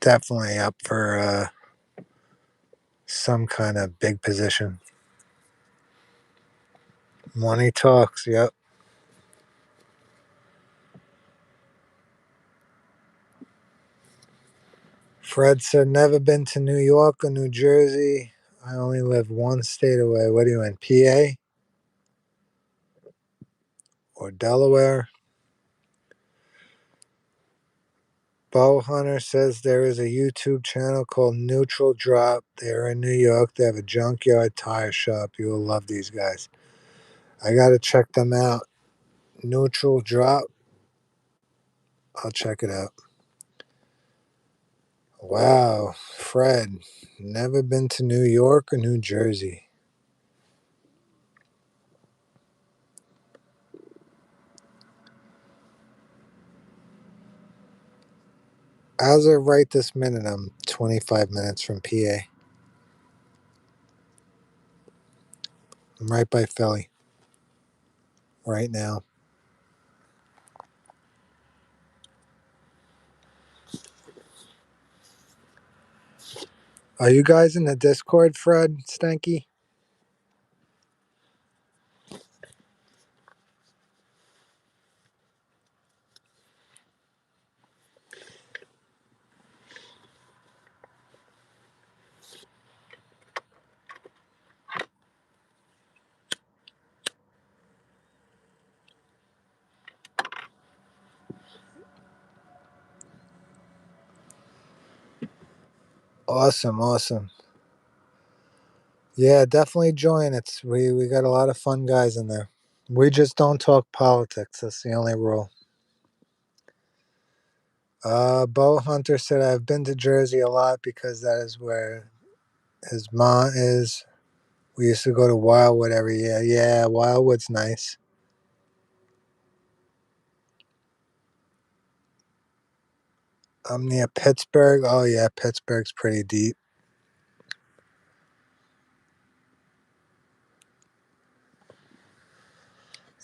A: definitely up for some kind of big position. Money talks, yep. Fred said, never been to New York or New Jersey. I only live one state away. What are you in, PA? Or Delaware? Bow Hunter says there is a YouTube channel called Neutral Drop. They're in New York. They have a junkyard tire shop. You will love these guys. I got to check them out. Neutral Drop. I'll check it out. Wow, Fred. Never been to New York or New Jersey. As of right this minute, I'm 25 minutes from PA. I'm right by Philly right now. Are you guys in the Discord, Fred, Stanky? Awesome, awesome. Yeah, definitely join. We got a lot of fun guys in there. We just don't talk politics. That's the only rule. Bo Hunter said I've been to Jersey a lot because that is where his mom is. We used to go to Wildwood every year. Yeah, Wildwood's nice. I'm near Pittsburgh. Oh yeah, Pittsburgh's pretty deep.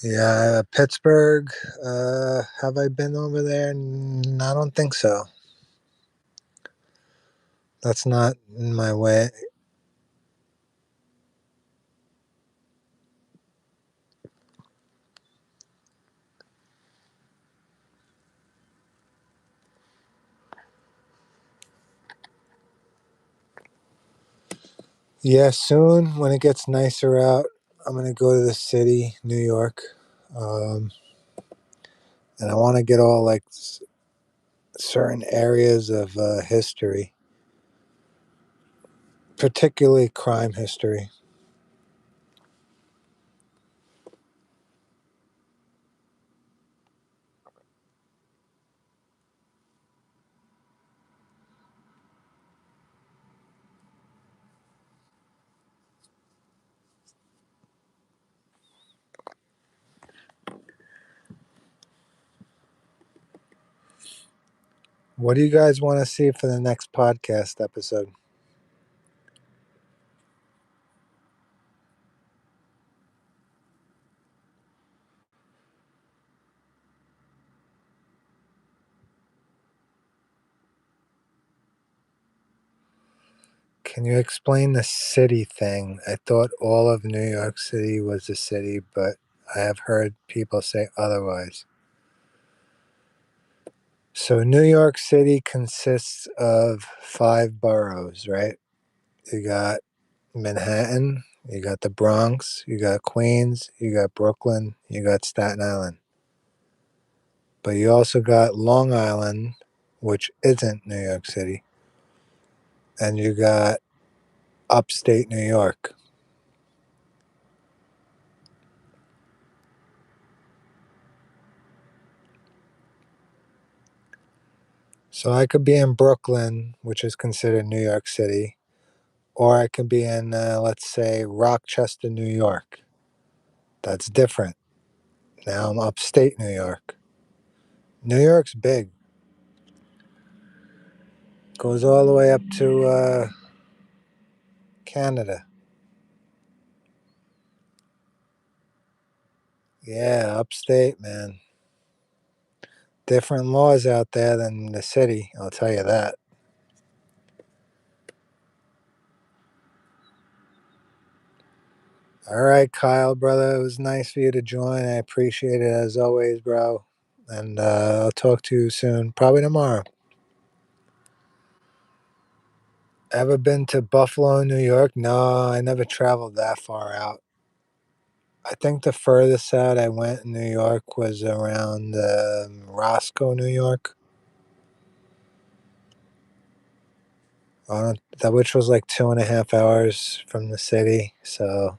A: Yeah, Pittsburgh. Have I been over there? I don't think so. That's not in my way. Yeah, soon when it gets nicer out, I'm gonna go to the city, New York, um, and I want to get all like certain areas of history, particularly crime history. What do you guys want to see for the next podcast episode? Can you explain the city thing? I thought all of New York City was a city, but I have heard people say otherwise. So, New York City consists of 5 boroughs, right? You got Manhattan, you got the Bronx, you got Queens, you got Brooklyn, you got Staten Island. But you also got Long Island, which isn't New York City. And you got upstate New York. So I could be in Brooklyn, which is considered New York City, or I could be in, let's say, Rochester, New York. That's different. Now I'm upstate New York. New York's big. Goes all the way up to Canada. Yeah, upstate, man. Different laws out there than the city, I'll tell you that. All right, Kyle, brother. It was nice for you to join. I appreciate it as always, bro. And I'll talk to you soon, probably tomorrow. Ever been to Buffalo, New York? No, I never traveled that far out. I think the furthest out I went in New York was around Roscoe, New York. That which was like 2.5 hours from the city. So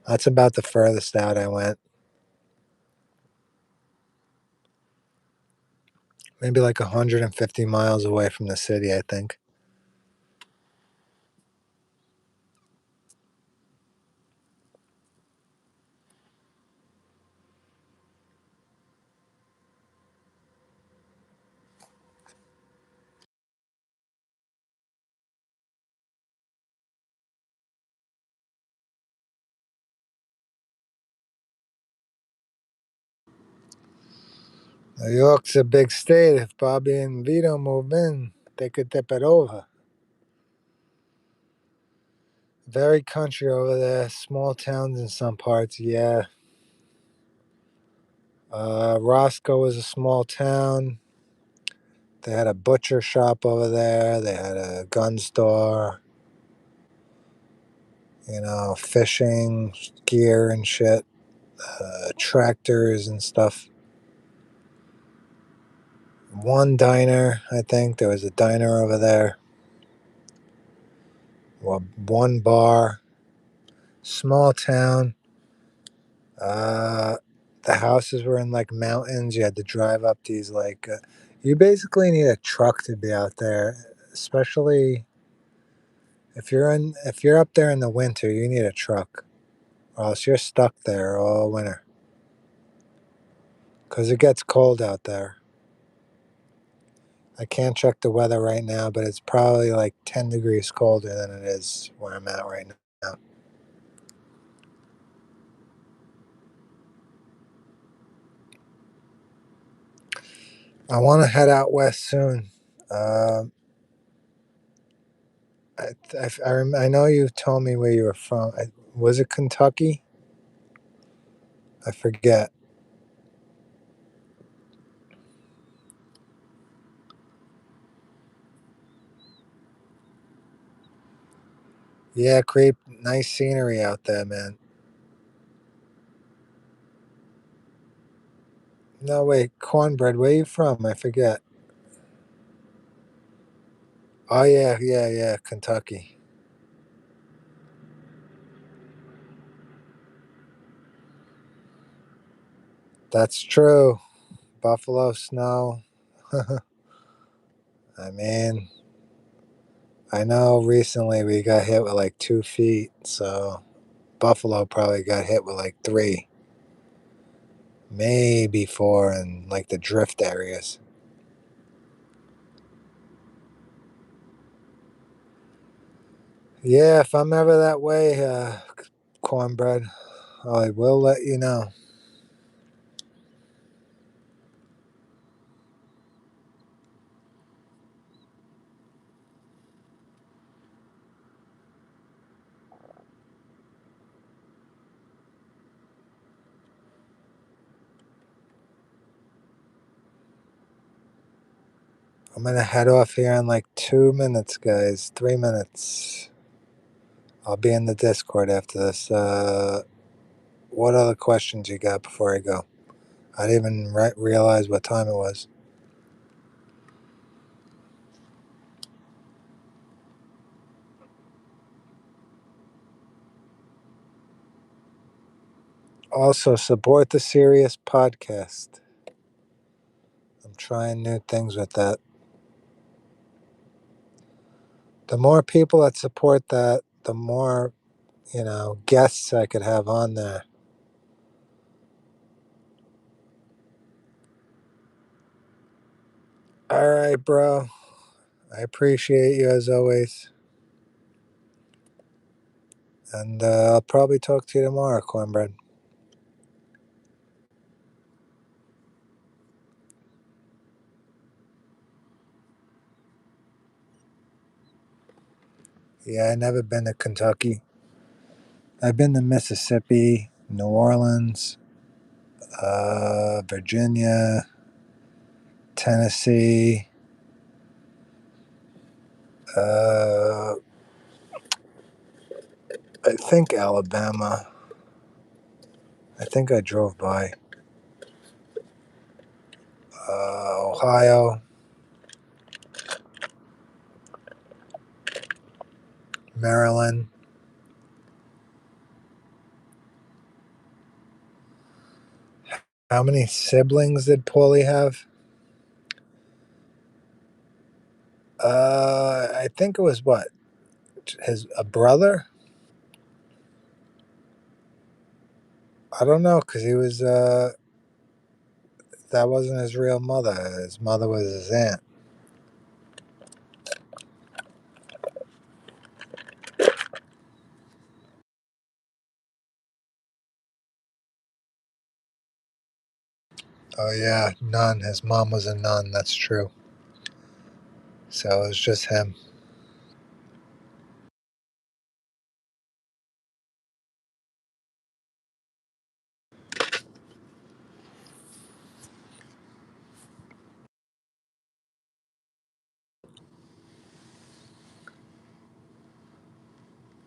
A: that's about the furthest out I went. Maybe like 150 miles away from the city, I think. New York's a big state. If Bobby and Vito move in, they could tip it over. Very country over there. Small towns in some parts, yeah. Roscoe was a small town. They had a butcher shop over there. They had a gun store, fishing gear and shit, tractors and stuff. One diner, I think. There was a diner over there. Well, one bar. Small town. Uh, the houses were in like mountains. You had to drive up these you basically need a truck to be out there, especially if you're up there in the winter. You need a truck, or else you're stuck there all winter because it gets cold out there. I can't check the weather right now, but it's probably like 10 degrees colder than it is where I'm at right now. I want to head out west soon. Um I know you told me where you were from. Was it Kentucky? I forget. Yeah, creep. Nice scenery out there, man. No, wait, cornbread. Where you from? I forget. Oh yeah, yeah, yeah, Kentucky. That's true. Buffalo snow. I mean, I know recently we got hit with like 2 feet, so Buffalo probably got hit with like three, maybe four in like the drift areas. Yeah, if I'm ever that way, cornbread, I will let you know. I'm gonna head off here in like 2 minutes, guys. 3 minutes. I'll be in the Discord after this. What other questions you got before I go? I didn't even realize what time it was. Also, support the Ceerious podcast. I'm trying new things with that. The more people that support that, the more, guests I could have on there. All right, bro. I appreciate you as always. And I'll probably talk to you tomorrow, Cornbread. Yeah, I never been to Kentucky. I've been to Mississippi, New Orleans, Virginia, Tennessee, uh, I think Alabama. I think I drove by Ohio, Maryland. How many siblings did Paulie have? I think it was what? A brother? I don't know, because that wasn't his real mother. His mother was his aunt. Oh, yeah, nun. His mom was a nun. That's true. So it was just him.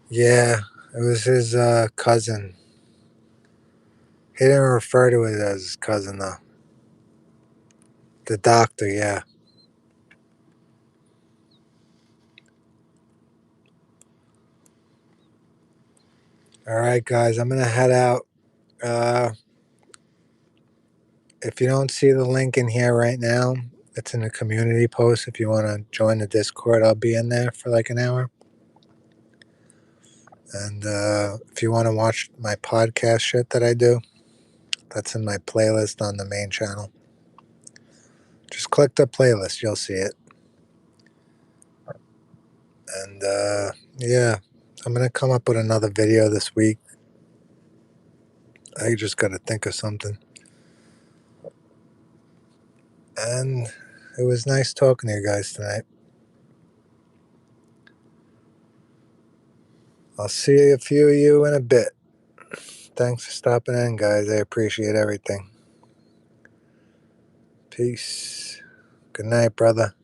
A: Yeah, it was his cousin. He didn't refer to it as his cousin, though. The doctor, yeah. All right, guys, I'm going to head out. Uh, if you don't see the link in here right now, it's in the community post. If you want to join the Discord, I'll be in there for like an hour. And if you want to watch my podcast shit that I do, that's in my playlist on the main channel. Just click the playlist, you'll see it. And yeah, I'm going to come up with another video this week. I just got to think of something. And it was nice talking to you guys tonight. I'll see a few of you in a bit. Thanks for stopping in, guys. I appreciate everything. Peace. Good night, brother.